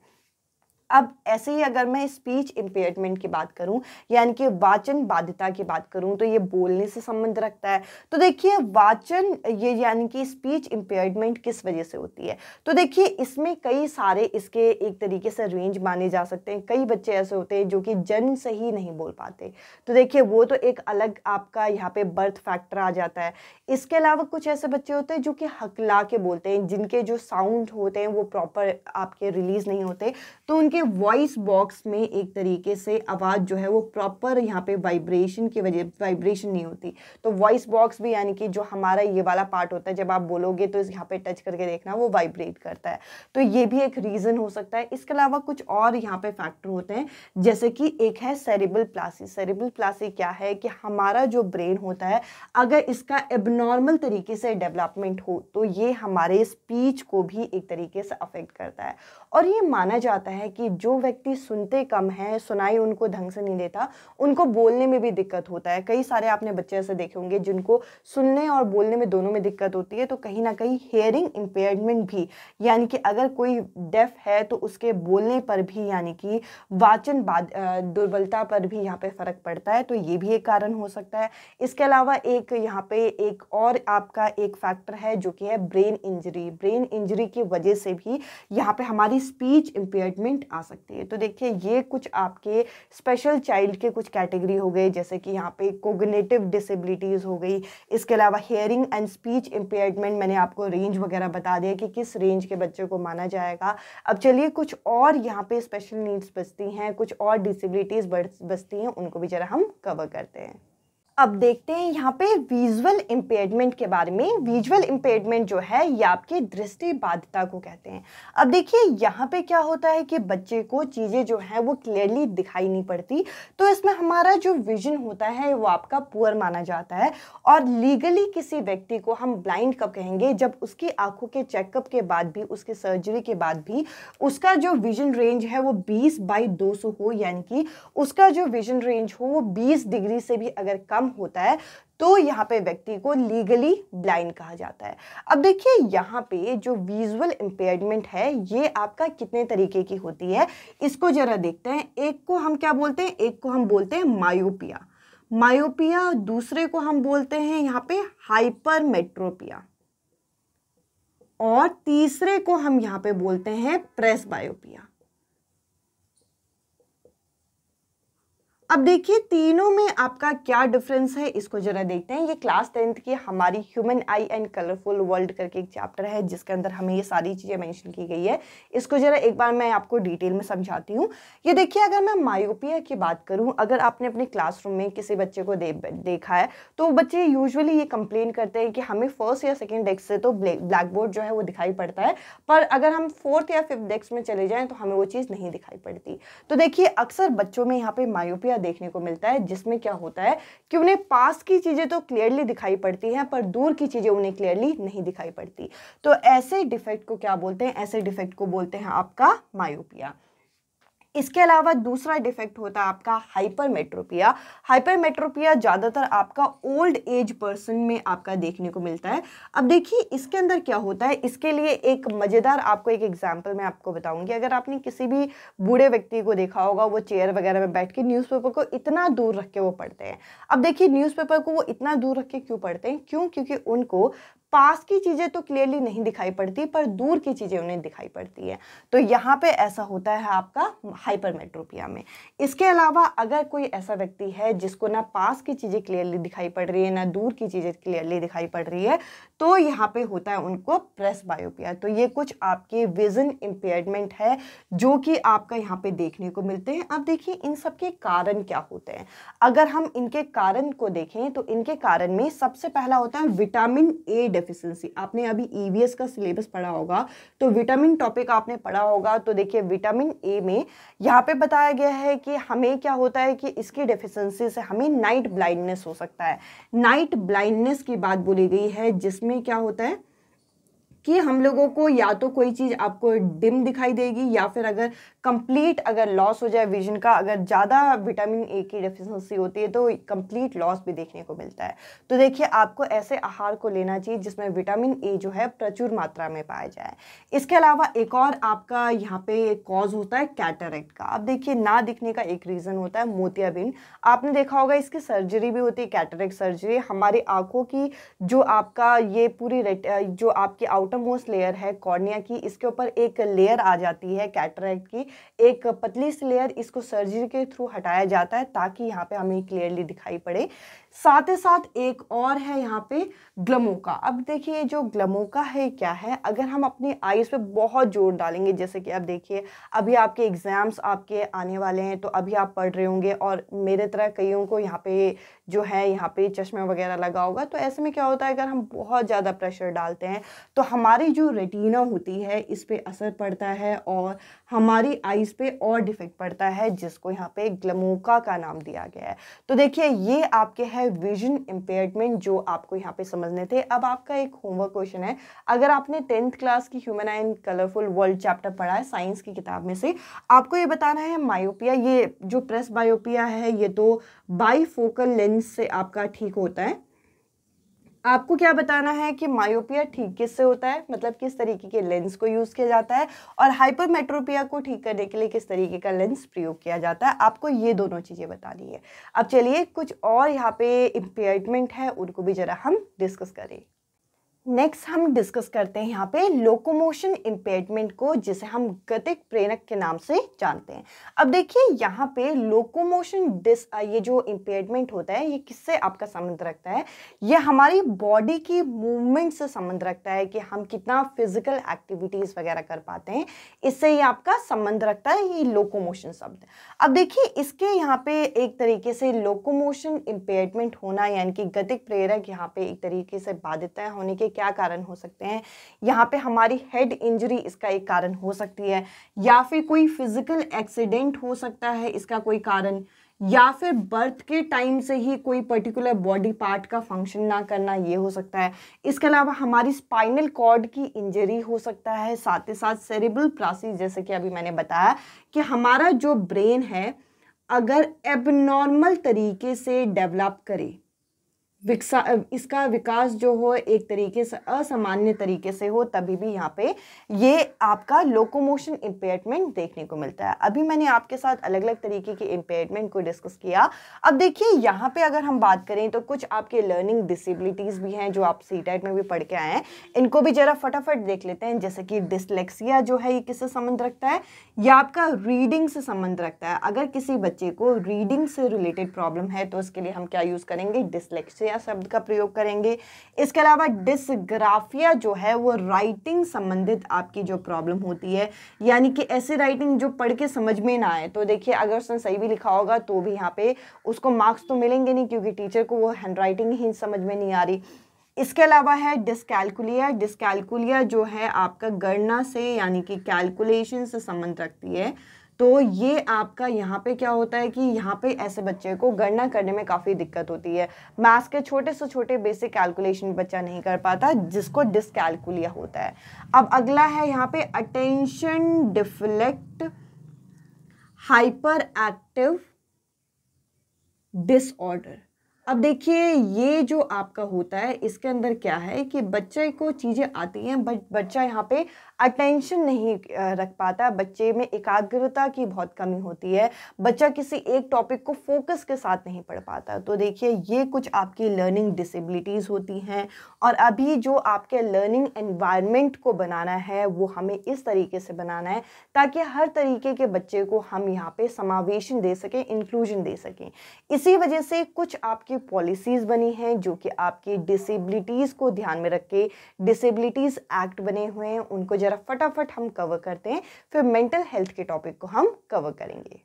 अब ऐसे ही अगर मैं स्पीच इम्पेयरमेंट की बात करूं यानी कि वाचन बाधिता की बात करूं तो ये बोलने से संबंध रखता है। तो देखिए वाचन ये यानी कि स्पीच इम्पेयरमेंट किस वजह से होती है, तो देखिए इसमें कई सारे इसके एक तरीके से रेंज माने जा सकते हैं। कई बच्चे ऐसे होते हैं जो कि जन्म से ही नहीं बोल पाते, तो देखिए वो तो एक अलग आपका यहाँ पे बर्थ फैक्टर आ जाता है। इसके अलावा कुछ ऐसे बच्चे होते हैं जो कि हकला के बोलते हैं, जिनके जो साउंड होते हैं वो प्रॉपर आपके रिलीज नहीं होते, तो उनके कि वॉइस बॉक्स में एक तरीके से आवाज़ जो है वो प्रॉपर यहाँ पे वाइब्रेशन की वजह वाइब्रेशन नहीं होती। तो वॉइस बॉक्स भी यानी कि जो हमारा ये वाला पार्ट होता है, जब आप बोलोगे तो यहाँ पे टच करके देखना वो वाइब्रेट करता है, तो ये भी एक रीज़न हो सकता है। इसके अलावा कुछ और यहाँ पे फैक्टर होते हैं, जैसे कि एक है सेरिब्रल प्लासी। सेरिब्रल प्लासी क्या है कि हमारा जो ब्रेन होता है, अगर इसका एबनॉर्मल तरीके से डेवलपमेंट हो तो ये हमारे स्पीच को भी एक तरीके से अफेक्ट करता है। और ये माना जाता है कि जो व्यक्ति सुनते कम हैं, सुनाई उनको ढंग से नहीं देता, उनको बोलने में भी दिक्कत होता है। कई सारे आपने बच्चे ऐसे देखे होंगे जिनको सुनने और बोलने में दोनों में दिक्कत होती है। तो कहीं ना कहीं हियरिंग इम्पेयरमेंट भी, यानी कि अगर कोई डेफ है तो उसके बोलने पर भी यानी कि वाचन दुर्बलता पर भी यहाँ पे फर्क पड़ता है, तो ये भी एक कारण हो सकता है। इसके अलावा एक यहाँ पे एक और आपका एक फैक्टर है जो कि है ब्रेन इंजरी। ब्रेन इंजरी की वजह से भी यहाँ पे हमारी स्पीच इम्पेयरमेंट आ सकती है। तो देखिए ये कुछ आपके स्पेशल चाइल्ड के कुछ कैटेगरी हो गए, जैसे कि यहाँ पे कोग्निटिव डिसेबिलिटीज़ हो गई। इसके अलावा हियरिंग एंड स्पीच इम्पेयरमेंट मैंने आपको रेंज वगैरह बता दिया कि किस रेंज के बच्चे को माना जाएगा। अब चलिए कुछ और यहाँ पे स्पेशल नीड्स बचती हैं, कुछ और डिसेबिलिटीज़ बचती हैं, उनको भी जरा हम कवर करते हैं। अब देखते हैं यहाँ पे विजुअल इम्पेयरमेंट के बारे में। विजुअल इम्पेयरमेंट जो है ये आपकी दृष्टि बाधिता को कहते हैं। अब देखिए यहाँ पे क्या होता है कि बच्चे को चीज़ें जो हैं वो क्लियरली दिखाई नहीं पड़ती, तो इसमें हमारा जो विजन होता है वो आपका पुअर माना जाता है। और लीगली किसी व्यक्ति को हम ब्लाइंड कब कहेंगे, जब उसकी आंखों के चेकअप के बाद भी, उसके सर्जरी के बाद भी उसका जो विजन रेंज है वो 20/200 हो, यानी कि उसका जो विजन रेंज हो वो 20 डिग्री से भी अगर कम होता है तो यहाँ पे व्यक्ति को लीगली ब्लाइंड कहा जाता है। अब देखिए यहाँ पे जो विजुअल इम्पेयरमेंट है ये आपका कितने तरीके की होती है, इसको जरा देखते हैं। एक को हम क्या बोलते हैं, एक को हम बोलते हैं मायोपिया। मायोपिया, दूसरे को हम बोलते हैं यहाँ पे हाइपरमेट्रोपिया, और तीसरे को हम यहाँ पे बोलते हैं प्रेसबायोपिया। अब देखिए तीनों में आपका क्या डिफरेंस है, इसको जरा देखते हैं। ये क्लास 10th की हमारी human I and colourful world करके एक चैप्टर है जिसके अंदर हमें ये सारी चीज़ें मेंशन की गई है। इसको जरा एक बार मैं आपको डिटेल में समझाती हूँ। ये देखिए, अगर मैं मायोपिया की बात करूँ, अगर आपने अपने क्लासरूम में किसी बच्चे को देखा है तो बच्चे यूजुअली ये कंप्लेन करते हैं कि हमें फर्स्ट या सेकेंड डेस्क से तो ब्लैक बोर्ड जो है वो दिखाई पड़ता है, पर अगर हम फोर्थ या फिफ्थ डेस्क में चले जाएँ तो हमें वो चीज़ नहीं दिखाई पड़ती। तो देखिए अक्सर बच्चों में यहाँ पे मायोपिया देखने को मिलता है, जिसमें क्या होता है कि उन्हें पास की चीजें तो क्लियरली दिखाई पड़ती हैं पर दूर की चीजें उन्हें क्लियरली नहीं दिखाई पड़ती। तो ऐसे डिफेक्ट को क्या बोलते हैं, ऐसे डिफेक्ट को बोलते हैं आपका मायोपिया। इसके अलावा दूसरा डिफेक्ट होता है आपका हाइपरमेट्रोपिया। हाइपरमेट्रोपिया ज़्यादातर आपका ओल्ड एज पर्सन में आपका देखने को मिलता है। अब देखिए इसके अंदर क्या होता है, इसके लिए एक मज़ेदार आपको एक एग्जांपल मैं आपको बताऊंगी। अगर आपने किसी भी बूढ़े व्यक्ति को देखा होगा, वो चेयर वगैरह में बैठ के न्यूज़पेपर को इतना दूर रख के वो पढ़ते हैं। अब देखिए न्यूज़पेपर को वो इतना दूर रख के क्यों पढ़ते हैं, क्योंकि उनको पास की चीज़ें तो क्लियरली नहीं दिखाई पड़ती पर दूर की चीज़ें उन्हें दिखाई पड़ती है। तो यहाँ पे ऐसा होता है आपका हाइपरमेट्रोपिया में। इसके अलावा अगर कोई ऐसा व्यक्ति है जिसको ना पास की चीज़ें क्लियरली दिखाई पड़ रही है ना दूर की चीज़ें क्लियरली दिखाई पड़ रही है, तो यहाँ पे होता है उनको प्रेसबायोपिया। तो ये कुछ आपके विजन इम्पेयरमेंट है जो कि आपका यहाँ पे देखने को मिलते हैं। अब देखिए इन सब के कारण क्या होते हैं। अगर हम इनके कारण को देखें तो इनके कारण में सबसे पहला होता है विटामिन ए डेफिशिएंसी। आपने अभी ईवीएस का सिलेबस पढ़ा होगा तो विटामिन टॉपिक आपने पढ़ा होगा। तो देखिए विटामिन ए में यहाँ पे बताया गया है कि हमें क्या होता है कि इसकी डेफिशिएंसी से हमें नाइट ब्लाइंडनेस हो सकता है। नाइट ब्लाइंडनेस की बात बोली गई है, जिसमें क्या होता है कि हम लोगों को या तो कोई चीज़ आपको डिम दिखाई देगी या फिर अगर कंप्लीट अगर लॉस हो जाए विजन का, अगर ज़्यादा विटामिन ए की डेफिशिएंसी होती है तो कंप्लीट लॉस भी देखने को मिलता है। तो देखिए आपको ऐसे आहार को लेना चाहिए जिसमें विटामिन ए जो है प्रचुर मात्रा में पाया जाए। इसके अलावा एक और आपका यहाँ पे कॉज होता है कैटरेक्ट का। अब देखिए ना दिखने का एक रीज़न होता है मोतियाबिंद। आपने देखा होगा इसकी सर्जरी भी होती है, कैटरेक्ट सर्जरी। हमारी आँखों की जो आपका ये पूरी जो आपकी आउटर बॉटम मोस्ट लेयर है कॉर्निया की, इसके ऊपर एक लेयर आ जाती है कैटरैक्ट की, एक पतली सी लेयर, इसको सर्जरी के थ्रू हटाया जाता है ताकि यहाँ पे हमें क्लियरली दिखाई पड़े। साथ ही साथ एक और है यहाँ पे ग्लमोका। अब देखिए जो ग्लमोका है क्या है, अगर हम अपनी आईज पे बहुत जोर डालेंगे, जैसे कि अब देखिए अभी आपके एग्जाम्स आपके आने वाले हैं, तो अभी आप पढ़ रहे होंगे और मेरे तरह कईयों को यहाँ पे जो है यहाँ पे चश्मा वगैरह लगा होगा, तो ऐसे में क्या होता है अगर हम बहुत ज़्यादा प्रेशर डालते हैं तो हमारी जो रेटिना होती है इस पे असर पड़ता है और हमारी आईज पे और डिफेक्ट पड़ता है, जिसको यहाँ पे ग्लमोका का नाम दिया गया है। तो देखिए ये आपके है विजन इम्पेयरमेंट जो आपको यहाँ पे समझने थे। अब आपका एक होमवर्क क्वेश्चन है, अगर आपने 10th क्लास की human I and colourful world chapter पढ़ा है साइंस की किताब में से, आपको ये बताना है मायोपिया, ये जो प्रेस बायोपिया है ये तो बाईफोकल लेंस से आपका ठीक होता है। आपको क्या बताना है कि मायोपिया ठीक किससे होता है, मतलब किस तरीके के लेंस को यूज किया जाता है, और हाइपरमेट्रोपिया को ठीक करने के लिए किस तरीके का लेंस प्रयोग किया जाता है। आपको ये दोनों चीजें बतानी है। अब चलिए कुछ और यहाँ पे इम्पेयरमेंट है उनको भी जरा हम डिस्कस करें। नेक्स्ट हम डिस्कस करते हैं यहाँ पे लोकोमोशन इम्पेयरमेंट को, जिसे हम गतिक प्रेरक के नाम से जानते हैं। अब देखिए यहाँ पे लोकोमोशन ये जो इम्पेयरमेंट होता है ये किससे आपका संबंध रखता है, ये हमारी बॉडी की मूवमेंट से संबंध रखता है कि हम कितना फिजिकल एक्टिविटीज वगैरह कर पाते हैं, इससे ये आपका संबंध रखता है ये लोकोमोशन शब्द। अब देखिए इसके यहाँ पे एक तरीके से लोकोमोशन इम्पेयरमेंट होना यानी कि गतिक प्रेरक यहाँ पे एक तरीके से बाधितता होने के क्या कारण हो सकते हैं। यहाँ पे हमारी हेड इंजरी इसका एक कारण हो सकती है, या फिर कोई फिजिकल एक्सीडेंट हो सकता है इसका कोई कारण, या फिर बर्थ के टाइम से ही कोई पर्टिकुलर बॉडी पार्ट का फंक्शन ना करना ये हो सकता है। इसके अलावा हमारी स्पाइनल कॉर्ड की इंजरी हो सकता है। साथ ही साथ सेरेब्रल प्लासी, जैसे कि अभी मैंने बताया कि हमारा जो ब्रेन है अगर एबनॉर्मल तरीके से डेवलप करे, इसका विकास जो हो एक तरीके से असामान्य तरीके से हो, तभी भी यहाँ पे ये आपका लोकोमोशन इम्पेयरमेंट देखने को मिलता है। अभी मैंने आपके साथ अलग अलग तरीके के इम्पेयरमेंट को डिस्कस किया। अब देखिए यहाँ पे अगर हम बात करें तो कुछ आपके लर्निंग डिसेबिलिटीज़ भी हैं जो आप सीटेट में भी पढ़ के आए हैं, इनको भी जरा फटाफट देख लेते हैं। जैसे कि डिसलेक्सिया जो है ये किससे संबंध रखता है, या आपका रीडिंग से संबंध रखता है। अगर किसी बच्चे को रीडिंग से रिलेटेड प्रॉब्लम है तो उसके लिए हम क्या यूज़ करेंगे, डिसलेक्सिया शब्द का प्रयोग करेंगे। इसके अलावा डिसग्राफिया जो है वो राइटिंग संबंधित आपकी जो प्रॉब्लम होती है, यानी कि ऐसी राइटिंग जो पढ़ के समझ में ना आए। तो देखिए अगर उसने सही भी लिखा होगा तो भी यहाँ पे उसको मार्क्स तो मिलेंगे नहीं, क्योंकि टीचर को वो हैंडराइटिंग ही समझ में नहीं आ रही। इसके अलावा है डिस्कैलकुलिया। डिस्कैलकुलिया जो है आपका गणना से यानी कि कैलकुलेशन से संबंध रखती है। तो ये आपका यहाँ पे क्या होता है कि यहाँ पे ऐसे बच्चे को गणना करने में काफ़ी दिक्कत होती है। मैथ्स के छोटे से छोटे बेसिक कैलकुलेशन बच्चा नहीं कर पाता, जिसको डिस्कैलकुलिया होता है। अब अगला है यहाँ pay attention deflect hyper active disorder. अब देखिए ये जो आपका होता है इसके अंदर क्या है कि बच्चे को चीज़ें आती हैं बट बच्चा यहाँ पे अटेंशन नहीं रख पाता, बच्चे में एकाग्रता की बहुत कमी होती है, बच्चा किसी एक टॉपिक को फोकस के साथ नहीं पढ़ पाता। तो देखिए ये कुछ आपकी लर्निंग डिसेबिलिटीज़ होती हैं, और अभी जो आपके लर्निंग एनवायरनमेंट को बनाना है वो हमें इस तरीके से बनाना है ताकि हर तरीके के बच्चे को हम यहाँ पे समावेशन दे सकें, इंक्लूजन दे सकें। इसी वजह से कुछ आपकी पॉलिसीज़ बनी हैं जो कि आपकी डिसेबिलिटीज़ को ध्यान में रख के डिसेबिलिटीज़ एक्ट बने हुए हैं, उनको जरा फटाफट हम कवर करते हैं, फिर मेंटल हेल्थ के टॉपिक को हम कवर करेंगे।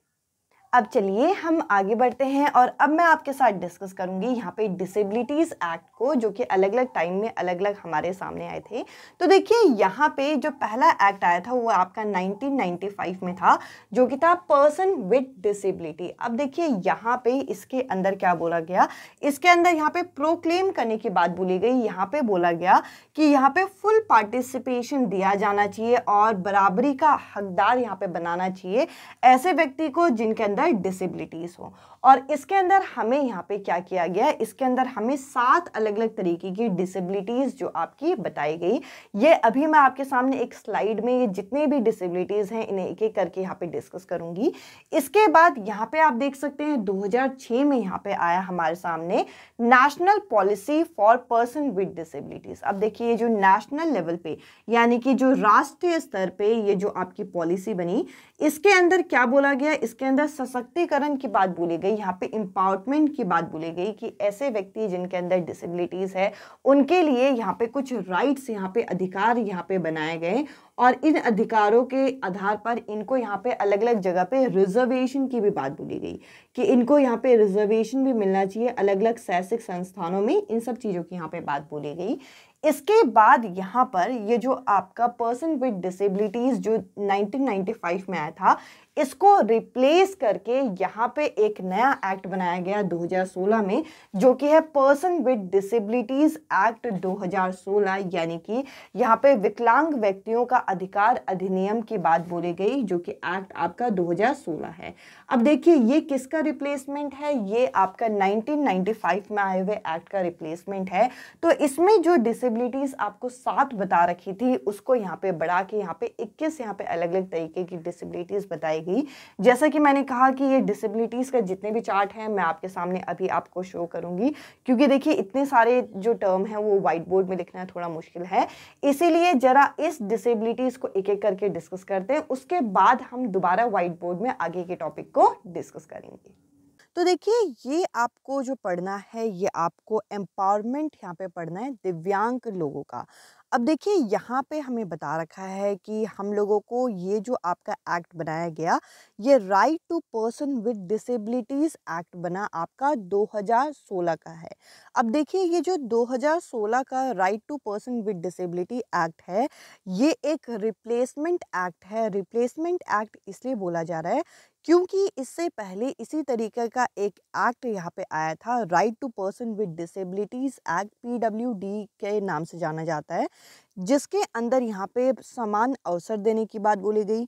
अब चलिए हम आगे बढ़ते हैं और अब मैं आपके साथ डिस्कस करूंगी यहाँ पे डिसेबिलिटीज़ एक्ट को, जो कि अलग अलग टाइम में अलग अलग हमारे सामने आए थे। तो देखिए यहाँ पे जो पहला एक्ट आया था वो आपका 1995 में था, जो कि था पर्सन विद डिसेबिलिटी। अब देखिए यहाँ पे इसके अंदर क्या बोला गया, इसके अंदर यहाँ पे प्रोक्लेम करने की बात बोली गई। यहाँ पे बोला गया कि यहाँ पे फुल पार्टिसिपेशन दिया जाना चाहिए और बराबरी का हकदार यहाँ पे बनाना चाहिए ऐसे व्यक्ति को जिनके अंदर अंदर डिसेबिलिटीज़ हो। और इसके अंदर हमें यहाँ पे क्या किया गया है, इसके अंदर हमें 7 अलग अलग तरीके की डिसेबिलिटीज़ जो आपकी बताई गई, ये अभी मैं आपके सामने एक स्लाइड में ये जितने भी डिसेबिलिटीज़ हैं इन्हें एक एक करके यहाँ पे डिस्कस करूँगी। इसके बाद यहाँ पे आप देख सकते हैं 2006 में यहाँ पे आया हमारे सामने national policy for person with disabilities. अब देखिए ये जो नेशनल लेवल पे यानी कि जो राष्ट्रीय स्तर पे ये जो आपकी पॉलिसी बनी, इसके अंदर क्या बोला गया, इसके अंदर सशक्तिकरण की बात बोली गई, यहाँ पे एम्पावरमेंट की बात बोली गई कि ऐसे व्यक्ति जिनके अंदर डिसेबिलिटीज़ है उनके लिए यहाँ पे कुछ राइट्स, यहाँ पे अधिकार यहाँ पे बनाए गए और इन अधिकारों के आधार पर इनको यहाँ पे अलग अलग जगह पे रिजर्वेशन की भी बात बोली गई कि इनको यहाँ पे रिजर्वेशन भी मिलना चाहिए अलग अलग शैक्षिक संस्थानों में, इन सब चीज़ों की यहाँ पे बात बोली गई। इसके बाद यहाँ पर ये जो आपका पर्सन विद डिसेबिलिटीज़ जो 1995 में आया था, इसको रिप्लेस करके यहाँ पे एक नया एक्ट बनाया गया 2016 में, जो कि है पर्सन विद डिसेबिलिटीज़ एक्ट 2016, यानी कि यहाँ पे विकलांग व्यक्तियों का अधिकार अधिनियम की बात बोली गई, जो कि एक्ट आपका 2016 है। अब देखिए ये किसका रिप्लेसमेंट है, ये आपका 1995 में आए हुए एक्ट का रिप्लेसमेंट है। तो इसमें जो डिसेबिलिटीज़ आपको 7 बता रखी थी उसको यहाँ पे बढ़ा के यहाँ पे 21 यहाँ पे अलग अलग तरीके की डिसेबिलिटीज़ बताई गई। जैसा कि मैंने कहा कि ये डिसेबिलिटीज़ का जितने भी चार्ट हैं मैं आपके सामने अभी आपको शो करूंगी, क्योंकि देखिए इतने सारे जो टर्म हैं वो व्हाइट बोर्ड में लिखना थोड़ा मुश्किल है, इसीलिए जरा इस डिसेबिलिटीज़ को एक एक करके डिस्कस करते हैं, उसके बाद हम दोबारा व्हाइट बोर्ड में आगे के टॉपिक को डिस्कस करेंगे। तो देखिए ये आपको जो पढ़ना है ये आपको एम्पावरमेंट यहाँ पे पढ़ना है दिव्यांग लोगों का। अब देखिए यहाँ पे हमें बता रखा है कि हम लोगों को ये जो आपका एक्ट बनाया गया, ये right to person with disabilities act बना आपका 2016 का है। अब देखिए ये जो 2016 का right to person with disability act है, ये एक रिप्लेसमेंट एक्ट है। रिप्लेसमेंट एक्ट इसलिए बोला जा रहा है क्योंकि इससे पहले इसी तरीके का एक एक्ट यहाँ पे आया था, right to person with disabilities act, PWD के नाम से जाना जाता है, जिसके अंदर यहाँ पे समान अवसर देने की बात बोली गई,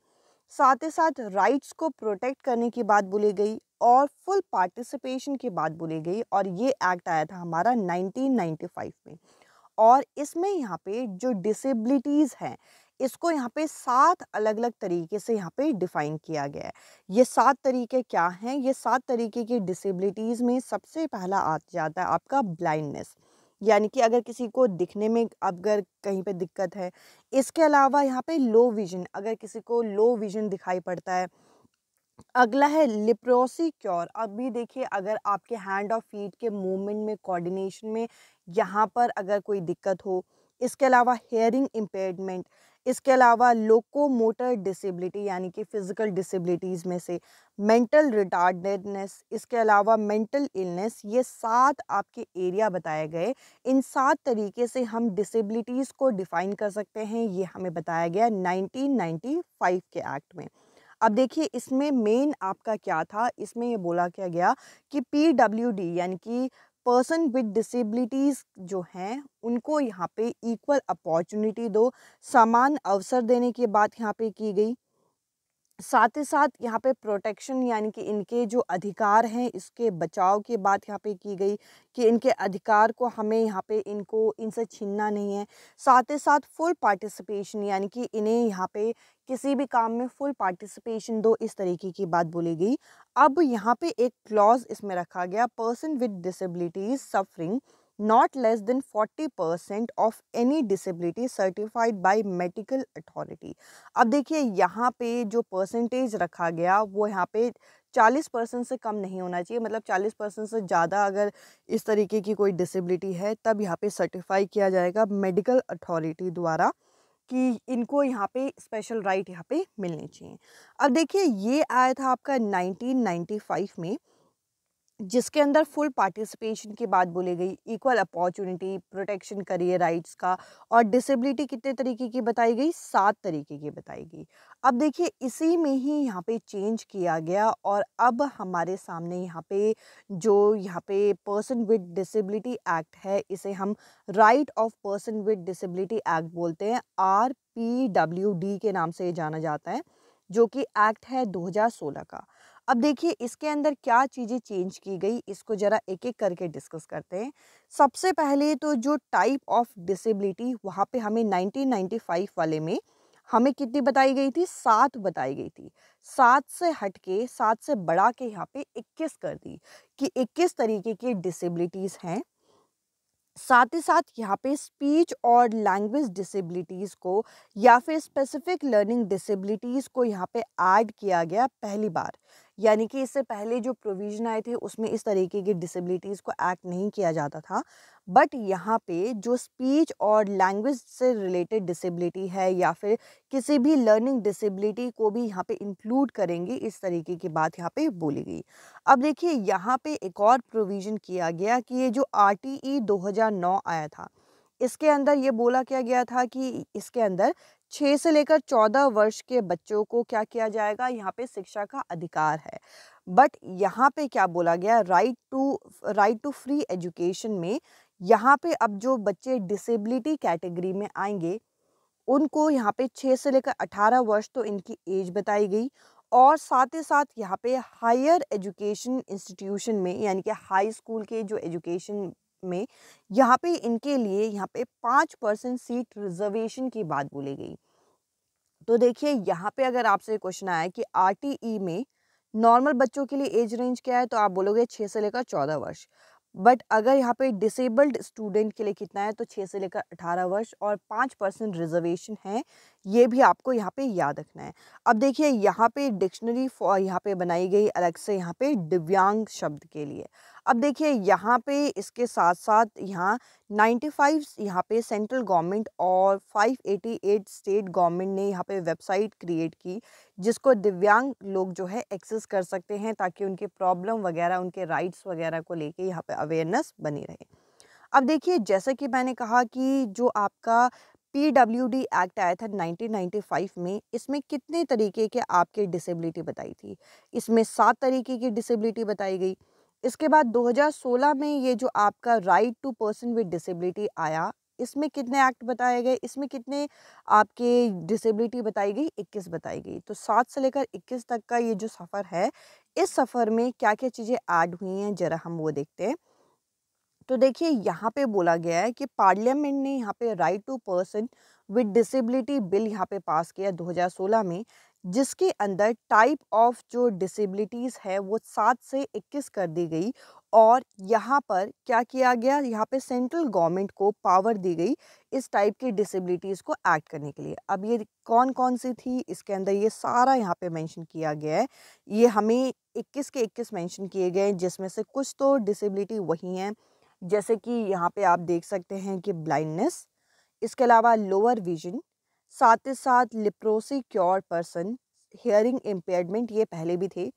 साथ ही साथ राइट्स को प्रोटेक्ट करने की बात बोली गई और फुल पार्टिसिपेशन की बात बोली गई। और ये एक्ट आया था हमारा 1995 में। और इसमें यहाँ पे जो डिसेबिलिटीज़ हैं इसको यहाँ पे 7 अलग अलग तरीके से यहाँ पे डिफ़ाइन किया गया है। ये 7 तरीके क्या हैं? ये 7 तरीके की डिसेबिलिटीज़ में सबसे पहला आ जाता है आपका ब्लाइंडनेस, यानी कि अगर किसी को दिखने में अगर कहीं पे दिक्कत है। इसके अलावा यहाँ पे लो विज़न, अगर किसी को लो विज़न दिखाई पड़ता है। अगला है लिप्रोसी क्योर। अभी देखिए अगर आपके हैंड और फीट के मूवमेंट में, कोऑर्डिनेशन में यहाँ पर अगर कोई दिक्कत हो। इसके अलावा हेयरिंग इम्पेयरमेंट, इसके अलावा लोकोमोटर डिसेबिलिटी यानी कि फिजिकल डिसेबिलिटीज़ में से मेंटल रिटार्डेडनेस, इसके अलावा मेंटल इलनेस, ये 7 आपके एरिया बताए गए। इन 7 तरीके से हम डिसेबिलिटीज़ को डिफ़ाइन कर सकते हैं। ये हमें बताया गया 1995 के एक्ट में। अब देखिए इसमें मेन आपका क्या था, इसमें ये बोला क्या गया कि PWD यानी कि पर्सन विद डिसेबिलिटीज़ जो हैं उनको यहाँ पे इक्वल अपॉर्चुनिटी दो, समान अवसर देने की बात यहाँ पे की गई। साथ ही साथ यहाँ पे प्रोटेक्शन यानी कि इनके जो अधिकार हैं इसके बचाव की बात यहाँ पे की गई कि इनके अधिकार को हमें यहाँ पे इनसे छीनना नहीं है। साथ ही साथ फुल पार्टिसिपेशन यानी कि इन्हें यहाँ पे किसी भी काम में फुल पार्टिसिपेशन दो, इस तरीके की बात बोली गई। अब यहाँ पे एक क्लॉज इसमें रखा गया, person with disabilities suffering not less than 40% of any disability certified by medical authority। अब देखिए यहाँ पे जो परसेंटेज रखा गया वो यहाँ पे 40% से कम नहीं होना चाहिए, मतलब 40% से ज़्यादा अगर इस तरीके की कोई डिसेबिलिटी है तब यहाँ पे सर्टिफाई किया जाएगा मेडिकल अथॉरिटी द्वारा कि इनको यहाँ पे स्पेशल राइट यहाँ पे मिलने चाहिए। अब देखिए ये आया था आपका 1995 में, जिसके अंदर फुल पार्टिसिपेशन की बात बोली गई, equal opportunity, protection career rights का, और डिसेबिलिटी कितने तरीके की बताई गई, 7 तरीके की बताई गई। अब देखिए इसी में ही यहाँ पे चेंज किया गया और अब हमारे सामने यहाँ पे पर्सन विद डिसेबिलिटी एक्ट है, इसे हम right of person with disability act बोलते हैं, RPWD के नाम से ये जाना जाता है, जो कि एक्ट है 2016 का। अब देखिए इसके अंदर क्या चीज़ें चेंज की गई, इसको ज़रा एक-एक करके डिस्कस करते हैं। सबसे पहले तो जो टाइप ऑफ डिसेबिलिटी वहाँ पे हमें 1995 वाले में हमें कितनी बताई गई थी? 7 बताई गई थी। 7 से हट के 7 से बढ़ा के यहाँ पे 21 कर दी कि 21 तरीके की डिसेबिलिटीज़ हैं। साथ ही साथ यहाँ पे स्पीच और लैंग्वेज डिसेबिलिटीज़ को या फिर स्पेसिफिक लर्निंग डिसेबिलिटीज़ को यहाँ पे ऐड किया गया पहली बार। यानी कि इससे पहले जो प्रोविज़न आए थे उसमें इस तरीके की डिसेबिलिटीज़ को ऐड नहीं किया जाता था। बट यहाँ पे जो स्पीच और लैंग्वेज से रिलेटेड डिसेबिलिटी है या फिर किसी भी लर्निंग डिसेबिलिटी को भी यहाँ पे इंक्लूड करेंगे, इस तरीके की बात यहाँ पे बोली गई। अब देखिए यहाँ पे एक और प्रोविज़न किया गया कि ये जो आरटीई 2009 आया था, इसके अंदर ये बोला क्या गया था कि इसके अंदर 6 से लेकर 14 वर्ष के बच्चों को क्या किया जाएगा, यहाँ पे शिक्षा का अधिकार है। बट यहाँ पे क्या बोला गया, राइट टू फ्री एजुकेशन में यहाँ पे अब जो बच्चे डिसेबिलिटी कैटेगरी में आएंगे उनको यहाँ पे 6 से लेकर 18 वर्ष तो इनकी एज बताई गई और साथ ही साथ यहाँ पे हायर एजुकेशन इंस्टीट्यूशन में यानी कि हाई स्कूल के जो एजुकेशन में यहाँ पे इनके लिए यहाँ पे 5% सीट रिजर्वेशन की बात बोली गई। तो देखिए यहाँ पे अगर आपसे क्वेश्चन आया कि आरटीई में नॉर्मल बच्चों के लिए एज रेंज क्या है, तो आप बोलोगे 6 से लेकर 14 वर्ष। बट अगर यहाँ पे डिसेबल्ड स्टूडेंट के लिए कितना है, तो 6 से लेकर 18 वर्ष और 5% रिजर्वेशन है, ये भी आपको यहाँ पे याद रखना है। अब देखिए यहाँ पे डिक्शनरी यहाँ पे बनाई गई अलग से यहाँ पे दिव्यांग शब्द के लिए। अब देखिए यहाँ पे इसके साथ साथ यहाँ 95 यहाँ पे सेंट्रल गवर्नमेंट और 588 स्टेट गवर्नमेंट ने यहाँ पे वेबसाइट क्रिएट की जिसको दिव्यांग लोग जो है एक्सेस कर सकते हैं ताकि उनके प्रॉब्लम वगैरह, उनके राइट्स वगैरह को लेके यहाँ पे अवेयरनेस बनी रहे। अब देखिए जैसे कि मैंने कहा कि जो आपका पीडब्ल्यूडी एक्ट आया था 1995 में, इसमें कितने तरीके के आपके डिसेबिलिटी बताई थी? इसमें 7 तरीके की डिसेबिलिटी बताई गई। इसके बाद 2016 में ये जो आपका right to person with disability आया, इसमें कितने एक्ट बताए गए? इसमें कितने आपके डिसेबिलिटी बताई गई? 21 बताई गई। तो 7 से लेकर 21 तक का ये जो सफ़र है, इस सफ़र में क्या-क्या चीज़ें ऐड हुई हैं, ज़रा हम वो देखते हैं। तो देखिए यहाँ पे बोला गया है कि पार्लियामेंट ने यहाँ पे right to person with disability bill यहाँ पे पास किया 2016 में, जिसके अंदर टाइप ऑफ जो डिसेबिलिटीज़ है वो 7 से 21 कर दी गई और यहाँ पर क्या किया गया, यहाँ पे सेंट्रल गवर्नमेंट को पावर दी गई इस टाइप की डिसेबिलिटीज़ को एक्ट करने के लिए। अब ये कौन कौन सी थी, इसके अंदर ये सारा यहाँ पे मेंशन किया गया है। ये हमें 21 के 21 मेंशन किए गए हैं, जिसमें से कुछ तो डिसेबिलिटी वही हैं जैसे कि यहाँ पे आप देख सकते हैं कि ब्लाइंडनेस, इसके अलावा लोअर विजन, साथ ही साथ leprosy cure person, hearing impairment ये पहले भी थे,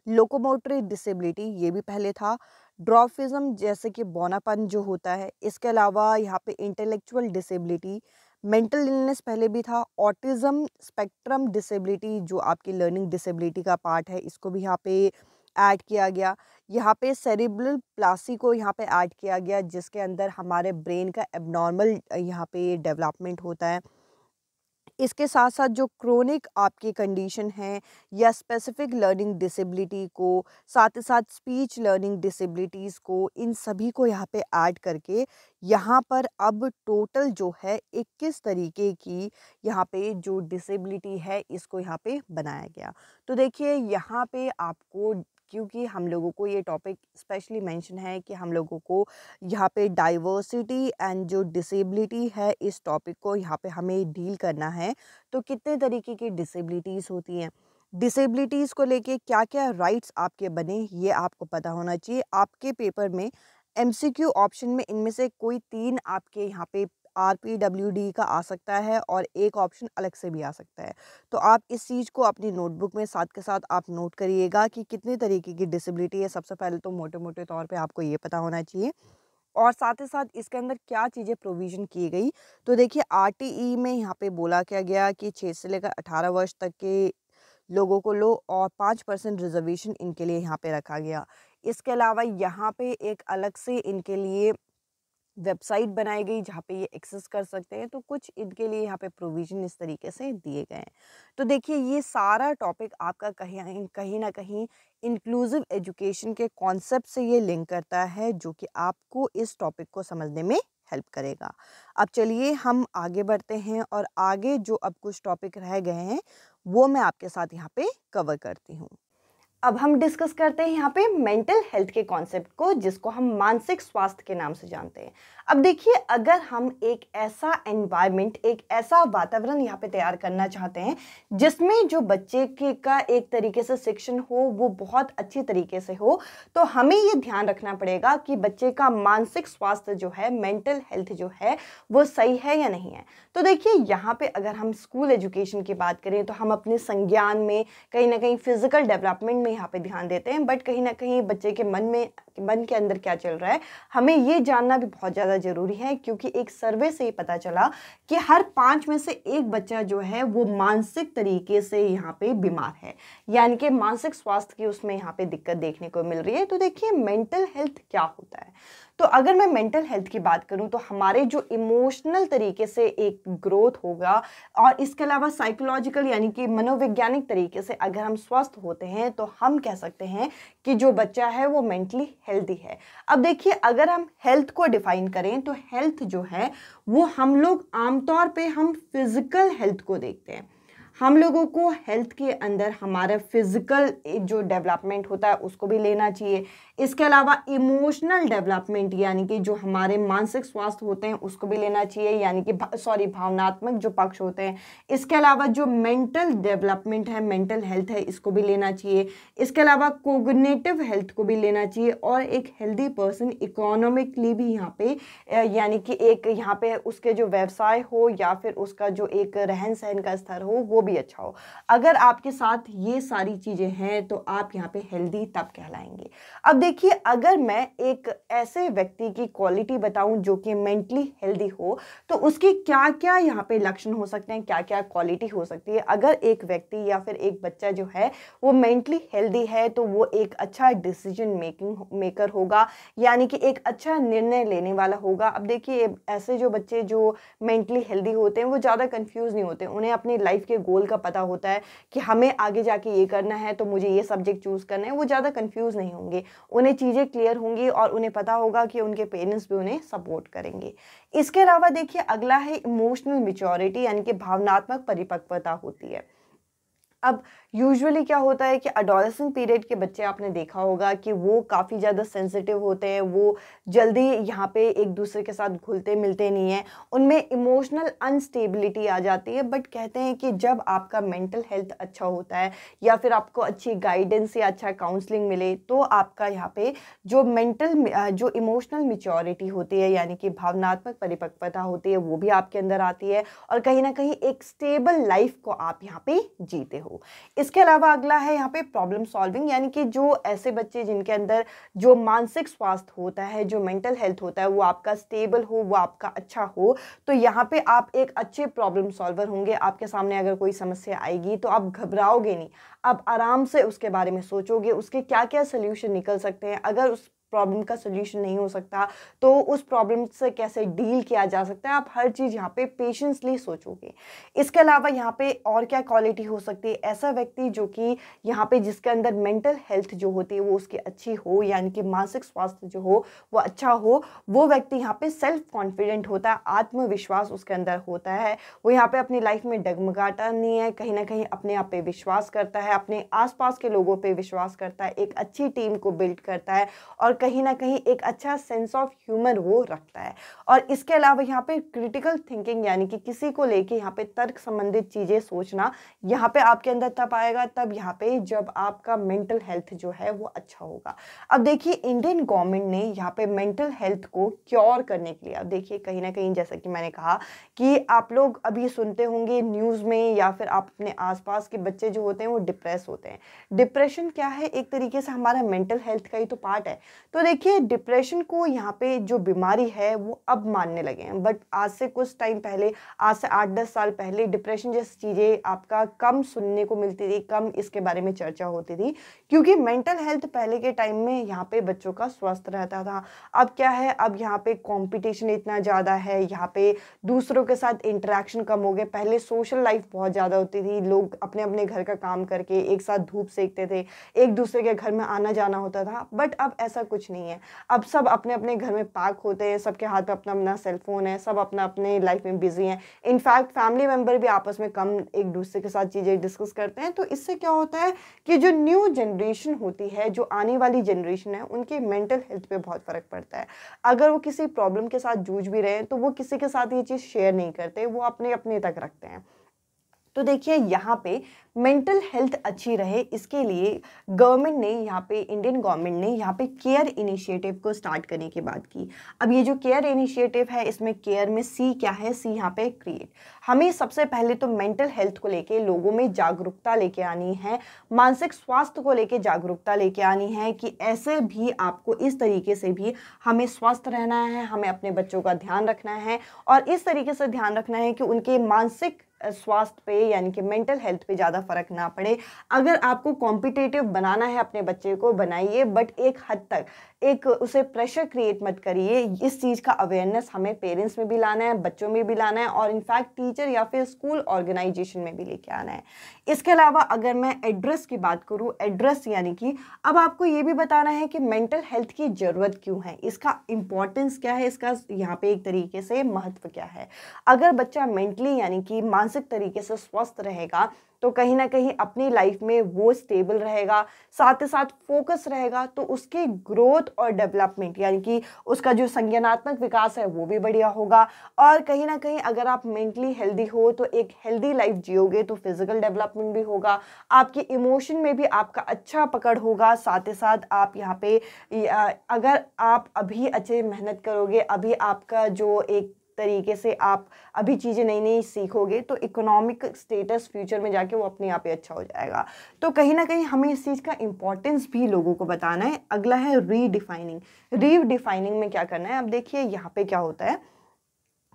लोकोमोटरी डिसेबिलिटी ये भी पहले था, ड्रॉफिज्म जैसे कि बौनापन जो होता है, इसके अलावा यहाँ पे इंटेलेक्चुअल डिसेबिलिटी, मेंटल इलनेस पहले भी था, ऑटिज्म स्पेक्ट्रम डिसेबिलिटी जो आपकी लर्निंग डिसेबिलिटी का पार्ट है, इसको भी यहाँ पे ऐड किया गया। यहाँ पे सेरिब्रल प्लासी को यहाँ पे ऐड किया गया जिसके अंदर हमारे ब्रेन का एबनॉर्मल यहाँ पे डेवलपमेंट होता है। इसके साथ साथ जो क्रोनिक आपकी कंडीशन है या स्पेसिफिक लर्निंग डिसेबिलिटी को, साथ ही साथ स्पीच लर्निंग डिसेबिलिटीज़ को, इन सभी को यहाँ पे ऐड करके यहाँ पर अब टोटल जो है 21 तरीके की यहाँ पे जो डिसेबिलिटी है इसको यहाँ पे बनाया गया। तो देखिए यहाँ पे आपको, क्योंकि हम लोगों को ये टॉपिक स्पेशली मेंशन है कि हम लोगों को यहाँ पे डाइवर्सिटी एंड जो डिसेबिलिटी है इस टॉपिक को यहाँ पे हमें डील करना है। तो कितने तरीके की डिसेबिलिटीज़ होती हैं, डिसेबिलिटीज़ को लेके क्या-क्या राइट्स आपके बने, ये आपको पता होना चाहिए। आपके पेपर में एमसीक्यू ऑप्शन में इनमें से कोई 3 आपके यहाँ पे आरपीडब्ल्यूडी का आ सकता है और एक ऑप्शन अलग से भी आ सकता है। तो आप इस चीज़ को अपनी नोटबुक में साथ के साथ आप नोट करिएगा कि कितने तरीके की डिसेबिलिटी है। सबसे पहले तो मोटे-मोटे तौर पे आपको ये पता होना चाहिए और साथ ही साथ इसके अंदर क्या चीज़ें प्रोविज़न की गई। तो देखिए आरटीई में यहाँ पे बोला क्या गया कि 6 से लेकर 18 वर्ष तक के लोगों को लो और 5% रिजर्वेशन इनके लिए यहाँ पे रखा गया। इसके अलावा यहाँ पे एक अलग से इनके लिए वेबसाइट बनाई गई जहाँ पे ये एक्सेस कर सकते हैं, तो कुछ इनके लिए यहाँ पे प्रोविज़न इस तरीके से दिए गए हैं। तो देखिए ये सारा टॉपिक आपका कहीं न कहीं इंक्लूसिव एजुकेशन के कॉन्सेप्ट से ये लिंक करता है, जो कि आपको इस टॉपिक को समझने में हेल्प करेगा। अब चलिए हम आगे बढ़ते हैं और आगे जो अब कुछ टॉपिक रह गए हैं, वो मैं आपके साथ यहाँ पे कवर करती हूँ। अब हम डिस्कस करते हैं यहाँ पे मेंटल हेल्थ के कॉन्सेप्ट को, जिसको हम मानसिक स्वास्थ्य के नाम से जानते हैं। अब देखिए, अगर हम एक ऐसा एनवायरनमेंट, एक ऐसा वातावरण यहाँ पे तैयार करना चाहते हैं जिसमें जो बच्चे के का एक तरीके से शिक्षण हो वो बहुत अच्छी तरीके से हो, तो हमें ये ध्यान रखना पड़ेगा कि बच्चे का मानसिक स्वास्थ्य जो है, मेंटल हेल्थ जो है, वो सही है या नहीं है। तो देखिए यहाँ पे अगर हम स्कूल एजुकेशन की बात करें तो हम अपने संज्ञान में कहीं ना कहीं फिजिकल डेवलपमेंट में यहाँ पे ध्यान देते हैं, बट कहीं ना कहीं बच्चे के मन के अंदर क्या चल रहा है, हमें ये जानना भी बहुत ज़्यादा ज़रूरी है। क्योंकि एक सर्वे से ही पता चला कि हर 5 में से एक बच्चा जो है वो मानसिक तरीके से यहाँ पे बीमार है, यानी कि मानसिक स्वास्थ्य की उसमें यहाँ पे दिक्कत देखने को मिल रही है। तो देखिए मेंटल हेल्थ क्या होता है। तो अगर मैं मेंटल हेल्थ की बात करूं तो हमारे जो इमोशनल तरीके से एक ग्रोथ होगा, और इसके अलावा साइकोलॉजिकल यानी कि मनोवैज्ञानिक तरीके से अगर हम स्वस्थ होते हैं तो हम कह सकते हैं कि जो बच्चा है वो मेंटली हेल्दी है। अब देखिए, अगर हम हेल्थ को डिफाइन करें तो हेल्थ जो है वो हम लोग आमतौर पे हम फिजिकल हेल्थ को देखते हैं। हम लोगों को हेल्थ के अंदर हमारा फिजिकल जो डेवलपमेंट होता है उसको भी लेना चाहिए। इसके अलावा इमोशनल डेवलपमेंट यानी कि जो हमारे मानसिक स्वास्थ्य होते हैं उसको भी लेना चाहिए, यानी कि भावनात्मक जो पक्ष होते हैं। इसके अलावा जो मेंटल डेवलपमेंट है, मेंटल हेल्थ है, इसको भी लेना चाहिए। इसके अलावा कोग्निटिव हेल्थ को भी लेना चाहिए। और एक हेल्दी पर्सन इकोनॉमिकली भी यहाँ पे यानी कि एक यहाँ पे उसके जो व्यवसाय हो या फिर उसका जो एक रहन सहन का स्तर हो वो भी अच्छा हो। अगर आपके साथ ये सारी चीज़ें हैं तो आप यहाँ पे हेल्दी तब कहलाएंगे। अब देखिए, अगर मैं एक ऐसे व्यक्ति की क्वालिटी बताऊं जो कि मेंटली हेल्दी हो, तो उसकी क्या क्या यहाँ पे लक्षण हो सकते हैं, क्या क्या क्वालिटी हो सकती है। अगर एक व्यक्ति या फिर एक बच्चा जो है वो मेंटली हेल्दी है तो वो एक अच्छा डिसीजन मेकर होगा, यानी कि एक अच्छा निर्णय लेने वाला होगा। अब देखिए, ऐसे जो बच्चे जो मेंटली हेल्दी होते हैं वो ज़्यादा कंफ्यूज नहीं होते, उन्हें अपनी लाइफ के गोल का पता होता है कि हमें आगे जाके ये करना है तो मुझे ये सब्जेक्ट चूज करना है। वो ज़्यादा कंफ्यूज नहीं होंगे, उन्हें चीज़ें क्लियर होंगी और उन्हें पता होगा कि उनके पेरेंट्स भी उन्हें सपोर्ट करेंगे। इसके अलावा देखिए, अगला है इमोशनल मैच्योरिटी, यानी कि भावनात्मक परिपक्वता होती है। अब यूजुअली क्या होता है कि एडोलेसेंट पीरियड के बच्चे आपने देखा होगा कि वो काफ़ी ज़्यादा सेंसिटिव होते हैं, वो जल्दी यहाँ पे एक दूसरे के साथ घुलते मिलते नहीं हैं, उनमें इमोशनल अनस्टेबिलिटी आ जाती है। बट कहते हैं कि जब आपका मेंटल हेल्थ अच्छा होता है या फिर आपको अच्छी गाइडेंस या अच्छा काउंसलिंग मिले तो आपका यहाँ पे जो इमोशनल मैच्योरिटी होती है, यानी कि भावनात्मक परिपक्वता होती है, वो भी आपके अंदर आती है और कहीं ना कहीं एक स्टेबल लाइफ को आप यहाँ पे जीते हो। इसके अलावा अगला है यहाँ पे प्रॉब्लम सॉल्विंग, यानी कि जो ऐसे बच्चे जिनके अंदर जो मानसिक स्वास्थ्य होता है, जो मेंटल हेल्थ होता है वो आपका स्टेबल हो, वो आपका अच्छा हो, तो यहाँ पे आप एक अच्छे प्रॉब्लम सॉल्वर होंगे। आपके सामने अगर कोई समस्या आएगी तो आप घबराओगे नहीं, आप आराम से उसके बारे में सोचोगे, उसके क्या क्या सोल्यूशन निकल सकते हैं। अगर उस प्रॉब्लम का सोल्यूशन नहीं हो सकता तो उस प्रॉब्लम से कैसे डील किया जा सकता है, आप हर चीज़ यहाँ पे पेशेंसली सोचोगे। इसके अलावा यहाँ पे और क्या क्वालिटी हो सकती है, ऐसा व्यक्ति जो कि यहाँ पे जिसके अंदर मेंटल हेल्थ जो होती है वो उसकी अच्छी हो, यानी कि मानसिक स्वास्थ्य जो हो वो अच्छा हो, वो व्यक्ति यहाँ पे सेल्फ कॉन्फिडेंट होता है, आत्मविश्वास उसके अंदर होता है। वो यहाँ पे अपनी लाइफ में डगमगाता नहीं है, कहीं ना कहीं अपने आप पे विश्वास करता है, अपने आसपास के लोगों पे विश्वास करता है, एक अच्छी टीम को बिल्ड करता है और कहीं ना कहीं एक अच्छा सेंस ऑफ ह्यूमर वो रखता है। और इसके अलावा यहाँ पे क्रिटिकल थिंकिंग, यानी कि किसी को लेके यहाँ पे तर्क संबंधित चीज़ें सोचना यहाँ पे आपके अंदर तब आएगा तब यहाँ पे जब आपका मेंटल हेल्थ जो है वो अच्छा होगा। अब देखिए, इंडियन गवर्नमेंट ने यहाँ पे मेंटल हेल्थ को क्योर करने के लिए, अब देखिए कहीं ना कहीं जैसा कि मैंने कहा कि आप लोग अभी सुनते होंगे न्यूज़ में या फिर आप अपने आसपास के बच्चे जो होते हैं वो डिप्रेस होते हैं। डिप्रेशन क्या है, एक तरीके से हमारा मेंटल हेल्थ का ही तो पार्ट है। तो देखिए डिप्रेशन को यहाँ पे जो बीमारी है वो अब मानने लगे हैं, बट आज से कुछ टाइम पहले, आज से 8-10 साल पहले डिप्रेशन जैसी चीज़ें आपका कम सुनने को मिलती थी, कम इसके बारे में चर्चा होती थी, क्योंकि मेंटल हेल्थ पहले के टाइम में यहाँ पे बच्चों का स्वस्थ रहता था। अब क्या है, अब यहाँ पे कंपटीशन इतना ज़्यादा है, यहाँ पे दूसरों के साथ इंटरेक्शन कम हो गए। पहले सोशल लाइफ बहुत ज़्यादा होती थी, लोग अपने अपने घर का काम करके एक साथ धूप सेकते थे, एक दूसरे के घर में आना जाना होता था, बट अब ऐसा कुछ नहीं है। अब सब अपने अपने घर में पैक होते हैं, सबके हाथ में अपना अपना सेलफोन है, सब अपना अपने लाइफ में बिजी हैं। इनफैक्ट फैमिली मेम्बर भी आपस में कम एक दूसरे के साथ चीज़ें डिस्कस करते हैं। तो इससे क्या होता है कि जो न्यू जनरेशन होती है, जो आने वाली जनरेशन है, उनके मेंटल हेल्थ पे बहुत फ़र्क पड़ता है। अगर वो किसी प्रॉब्लम के साथ जूझ भी रहे हैं तो वो किसी के साथ ये चीज़ शेयर नहीं करते, वो अपने अपने तक रखते हैं। तो देखिए यहाँ पे मेंटल हेल्थ अच्छी रहे, इसके लिए गवर्नमेंट ने यहाँ पे, इंडियन गवर्नमेंट ने यहाँ पे केयर इनिशिएटिव को स्टार्ट करने की बात की। अब ये जो केयर इनिशिएटिव है, इसमें केयर में सी क्या है, सी यहाँ पे क्रिएट। हमें सबसे पहले तो मेंटल हेल्थ को लेके लोगों में जागरूकता लेके आनी है, मानसिक स्वास्थ्य को लेके जागरूकता लेके आनी है कि ऐसे भी आपको इस तरीके से भी हमें स्वस्थ रहना है, हमें अपने बच्चों का ध्यान रखना है और इस तरीके से ध्यान रखना है कि उनके मानसिक स्वास्थ्य पे यानी कि मेंटल हेल्थ पे ज़्यादा फर्क ना पड़े। अगर आपको कॉम्पिटिटिव बनाना है अपने बच्चे को, बनाइए, बट एक हद तक, एक उसे प्रेशर क्रिएट मत करिए। इस चीज़ का अवेयरनेस हमें पेरेंट्स में भी लाना है, बच्चों में भी लाना है और इनफैक्ट टीचर या फिर स्कूल ऑर्गेनाइजेशन में भी लेके आना है। इसके अलावा अगर मैं एड्रेस की बात करूँ, एड्रेस यानी कि अब आपको ये भी बताना है कि मेंटल हेल्थ की ज़रूरत क्यों है, इसका इम्पोर्टेंस क्या है, इसका यहाँ पे एक तरीके से महत्व क्या है। अगर बच्चा मेंटली यानी कि मानसिक तरीके से स्वस्थ रहेगा तो कहीं ना कहीं अपनी लाइफ में वो स्टेबल रहेगा, साथ ही साथ फोकस रहेगा, तो उसकी ग्रोथ और डेवलपमेंट यानी कि उसका जो संज्ञानात्मक विकास है वो भी बढ़िया होगा। और कहीं ना कहीं अगर आप मेंटली हेल्दी हो तो एक हेल्दी लाइफ जियोगे तो फिजिकल डेवलपमेंट भी होगा, आपके इमोशन में भी आपका अच्छा पकड़ होगा। साथ ही साथ आप यहाँ पे अगर आप अभी अच्छे मेहनत करोगे, अभी आपका जो एक तरीके से आप अभी चीज़ें नई नई सीखोगे तो इकोनॉमिक स्टेटस फ्यूचर में जाके वो अपने आप ही अच्छा हो जाएगा। तो कहीं ना कहीं हमें इस चीज़ का इम्पोर्टेंस भी लोगों को बताना है। अगला है रीडिफाइनिंग। रीडिफाइनिंग में क्या करना है, अब देखिए यहाँ पे क्या होता है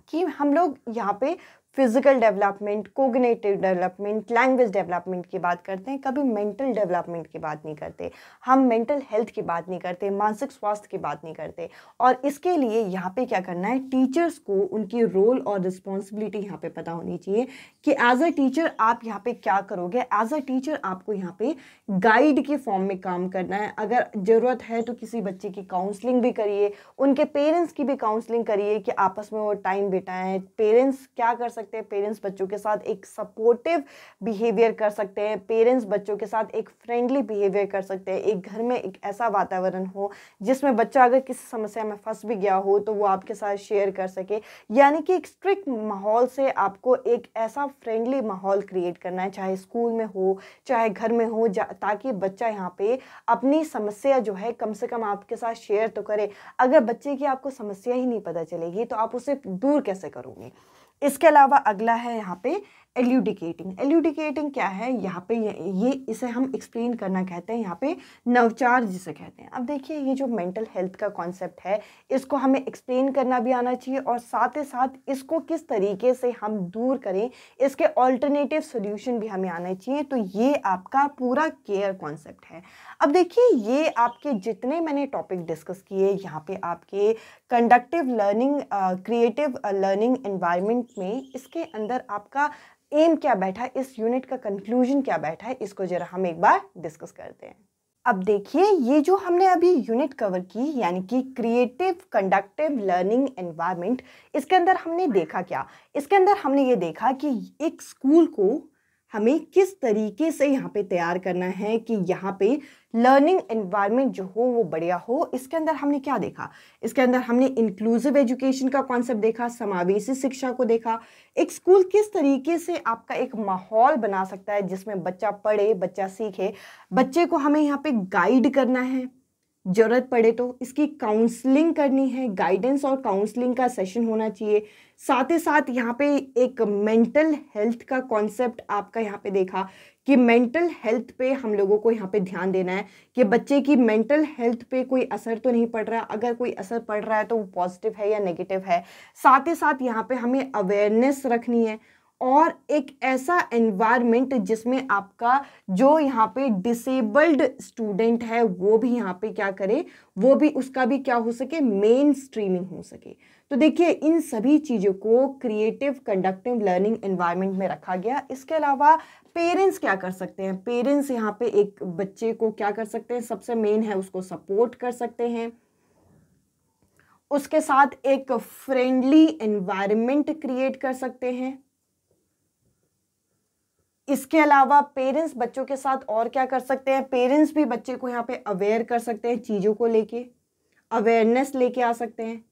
कि हम लोग यहाँ पे physical development, cognitive development, language development की बात करते हैं, कभी मेंटल डेवलपमेंट की बात नहीं करते, हम मेंटल हेल्थ की बात नहीं करते, मानसिक स्वास्थ्य की बात नहीं करते। और इसके लिए यहाँ पे क्या करना है, टीचर्स को उनकी रोल और रिस्पॉन्सिबिलिटी यहाँ पे पता होनी चाहिए कि एज अ टीचर आप यहाँ पे क्या करोगे। एज अ टीचर आपको यहाँ पे गाइड के फॉर्म में काम करना है। अगर ज़रूरत है तो किसी बच्चे की काउंसलिंग भी करिए, उनके पेरेंट्स की भी काउंसलिंग करिए कि आपस में वो टाइम बिताएं। पेरेंट्स क्या कर सकते हैं, पेरेंट्स बच्चों के साथ एक सपोर्टिव बिहेवियर कर सकते हैं, पेरेंट्स बच्चों के साथ एक फ्रेंडली बिहेवियर कर सकते हैं। एक घर में एक ऐसा वातावरण हो जिसमें बच्चा अगर किसी समस्या में फंस भी गया हो तो वो आपके साथ शेयर कर सके। यानी कि एक स्ट्रिक्ट माहौल से आपको एक ऐसा फ्रेंडली माहौल क्रिएट करना है, चाहे स्कूल में हो चाहे घर में हो, ताकि बच्चा यहाँ पे अपनी समस्या जो है कम से कम आपके साथ शेयर तो करे। अगर बच्चे की आपको समस्या ही नहीं पता चलेगी तो आप उसे दूर कैसे करोगे। इसके अलावा अगला है यहाँ पे एल्यूडिकेटिंग। एल्यूडिकेटिंग क्या है, यहाँ पे ये इसे हम एक्सप्लेन करना कहते हैं, यहाँ पे नवचार जिसे कहते हैं। अब देखिए ये जो मेंटल हेल्थ का कॉन्सेप्ट है इसको हमें एक्सप्लेन करना भी आना चाहिए और साथ ही साथ इसको किस तरीके से हम दूर करें, इसके ऑल्टरनेटिव सोल्यूशन भी हमें आने चाहिए। तो ये आपका पूरा केयर कॉन्सेप्ट है। अब देखिए ये आपके जितने मैंने टॉपिक डिस्कस किए यहाँ पे आपके conductive learning, creative learning environment में, इसके अंदर आपका एम क्या बैठा है, इस यूनिट का कंक्लूजन क्या बैठा है, इसको जरा हम एक बार डिस्कस करते हैं। अब देखिए ये जो हमने अभी यूनिट कवर की यानी कि क्रिएटिव कंडक्टिव लर्निंग एनवायरनमेंट, इसके अंदर हमने देखा क्या, इसके अंदर हमने ये देखा कि एक स्कूल को हमें किस तरीके से यहाँ पे तैयार करना है कि यहाँ पे लर्निंग एनवायरनमेंट जो हो वो बढ़िया हो। इसके अंदर हमने क्या देखा, इसके अंदर हमने इंक्लूसिव एजुकेशन का कॉन्सेप्ट देखा, समावेशी शिक्षा को देखा। एक स्कूल किस तरीके से आपका एक माहौल बना सकता है जिसमें बच्चा पढ़े, बच्चा सीखे, बच्चे को हमें यहाँ पे गाइड करना है, ज़रूरत पड़े तो इसकी काउंसलिंग करनी है, गाइडेंस और काउंसलिंग का सेशन होना चाहिए। साथ ही साथ यहाँ पे एक मेंटल हेल्थ का कॉन्सेप्ट आपका यहाँ पे देखा कि मेंटल हेल्थ पे हम लोगों को यहाँ पे ध्यान देना है कि बच्चे की मेंटल हेल्थ पे कोई असर तो नहीं पड़ रहा है, अगर कोई असर पड़ रहा है तो वो पॉजिटिव है या नेगेटिव है। साथ ही साथ यहाँ पे हमें अवेयरनेस रखनी है और एक ऐसा एनवायरनमेंट जिसमें आपका जो यहाँ पे डिसेबल्ड स्टूडेंट है वो भी यहाँ पे क्या करे, वो भी उसका भी क्या हो सके, मेन स्ट्रीमिंग हो सके। तो देखिए इन सभी चीज़ों को क्रिएटिव कंडक्टिव लर्निंग एनवायरनमेंट में रखा गया। इसके अलावा पेरेंट्स क्या कर सकते हैं, पेरेंट्स यहाँ पे एक बच्चे को क्या कर सकते हैं, सबसे मेन है उसको सपोर्ट कर सकते हैं, उसके साथ एक फ्रेंडली एनवायरनमेंट क्रिएट कर सकते हैं। इसके अलावा पेरेंट्स बच्चों के साथ और क्या कर सकते हैं, पेरेंट्स भी बच्चे को यहाँ पे अवेयर कर सकते हैं, चीज़ों को लेके अवेयरनेस लेके आ सकते हैं।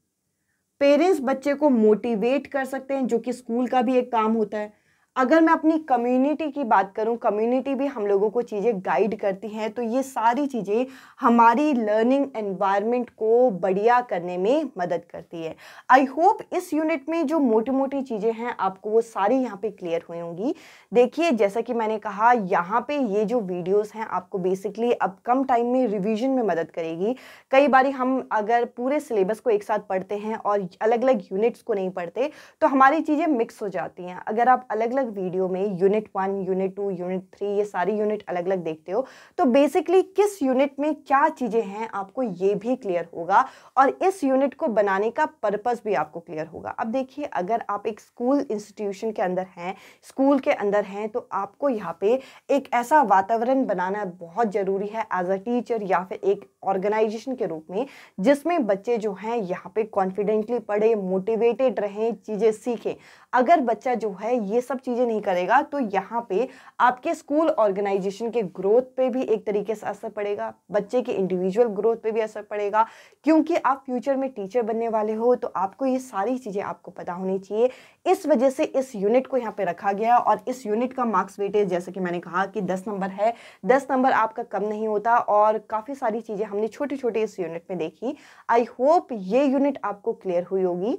पेरेंट्स बच्चे को मोटिवेट कर सकते हैं, जो कि स्कूल का भी एक काम होता है। अगर मैं अपनी कम्युनिटी की बात करूं, कम्युनिटी भी हम लोगों को चीज़ें गाइड करती हैं, तो ये सारी चीज़ें हमारी लर्निंग एनवायरनमेंट को बढ़िया करने में मदद करती है। आई होप इस यूनिट में जो मोटी मोटी चीज़ें हैं आपको वो सारी यहाँ पे क्लियर हुई होंगी। देखिए जैसा कि मैंने कहा, यहाँ पे ये जो वीडियोस हैं आपको बेसिकली अब कम टाइम में रिवीजन में मदद करेगी। कई बार हम अगर पूरे सिलेबस को एक साथ पढ़ते हैं और अलग अलग यूनिट्स को नहीं पढ़ते तो हमारी चीज़ें मिक्स हो जाती हैं। अगर आप अलग अलग वीडियो में यूनिट 1, यूनिट 2, यूनिट 3 ये सारी यूनिट अलग अलग देखते हो तो बेसिकली किस यूनिट में क्या चीज़ें हैं आपको ये भी क्लियर होगा और इस यूनिट को बनाने का पर्पस भी आपको क्लियर होगा। अब देखिए अगर आप एक स्कूल इंस्टीट्यूशन के अंदर हैं, स्कूल के अंदर हैं, तो आपको यहाँ पे एक ऐसा वातावरण बनाना बहुत ज़रूरी है एज अ टीचर या फिर एक ऑर्गेनाइजेशन के रूप में, जिसमें बच्चे जो हैं यहाँ पे कॉन्फिडेंटली पढ़े, मोटिवेटेड रहें, चीज़ें सीखें। अगर बच्चा जो है ये सब चीज़ें नहीं करेगा तो यहाँ पे आपके स्कूल ऑर्गेनाइजेशन के ग्रोथ पे भी एक तरीके से असर पड़ेगा, बच्चे के इंडिविजुअल ग्रोथ पे भी असर पड़ेगा, क्योंकि आप फ्यूचर में टीचर बनने वाले हो तो आपको ये सारी चीज़ें आपको पता होनी चाहिए। इस वजह से इस यूनिट को यहाँ पे रखा गया और इस यूनिट का मार्क्स वेटेज जैसे कि मैंने कहा कि 10 नंबर है। 10 नंबर आपका कम नहीं होता और काफ़ी सारी चीज़ें हमने छोटी छोटी इस यूनिट में देखी। आई होप ये यूनिट आपको क्लियर हुई होगी।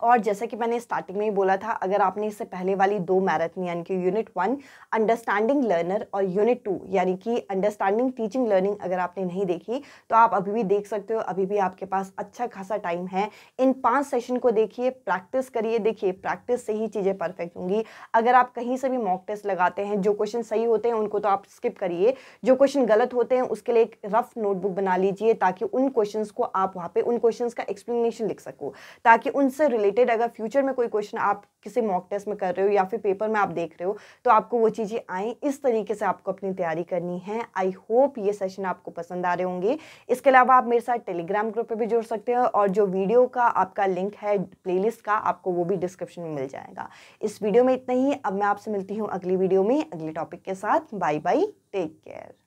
और जैसा कि मैंने स्टार्टिंग में ही बोला था, अगर आपने इससे पहले वाली 2 मैराथन यानी कि यूनिट 1 अंडरस्टैंडिंग लर्नर और यूनिट 2 यानी कि अंडरस्टैंडिंग टीचिंग लर्निंग अगर आपने नहीं देखी तो आप अभी भी देख सकते हो। अभी भी आपके पास अच्छा खासा टाइम है। इन 5 सेशन को देखिए, प्रैक्टिस करिए। देखिए प्रैक्टिस से ही चीज़ें परफेक्ट होंगी। अगर आप कहीं से भी मॉक टेस्ट लगाते हैं, जो क्वेश्चन सही होते हैं उनको तो आप स्किप करिए, जो क्वेश्चन गलत होते हैं उसके लिए एक रफ नोटबुक बना लीजिए ताकि उन क्वेश्चंस को आप वहाँ पे उन क्वेश्चंस का एक्सप्लेनेशन लिख सको, ताकि उनसे रिलेटेड अगर फ्यूचर में कोई क्वेश्चन आप किसी मॉक टेस्ट में कर रहे हो या फिर पेपर में आप देख रहे हो तो आपको वो चीज़ें आए। इस तरीके से आपको अपनी तैयारी करनी है। आई होप ये सेशन आपको पसंद आ रहे होंगे। इसके अलावा आप मेरे साथ टेलीग्राम ग्रुप पे भी जुड़ सकते हो और जो वीडियो का आपका लिंक है प्लेलिस्ट का, आपको वो भी डिस्क्रिप्शन में मिल जाएगा। इस वीडियो में इतना ही। अब मैं आपसे मिलती हूँ अगली वीडियो में अगले टॉपिक के साथ। Bye bye, take care.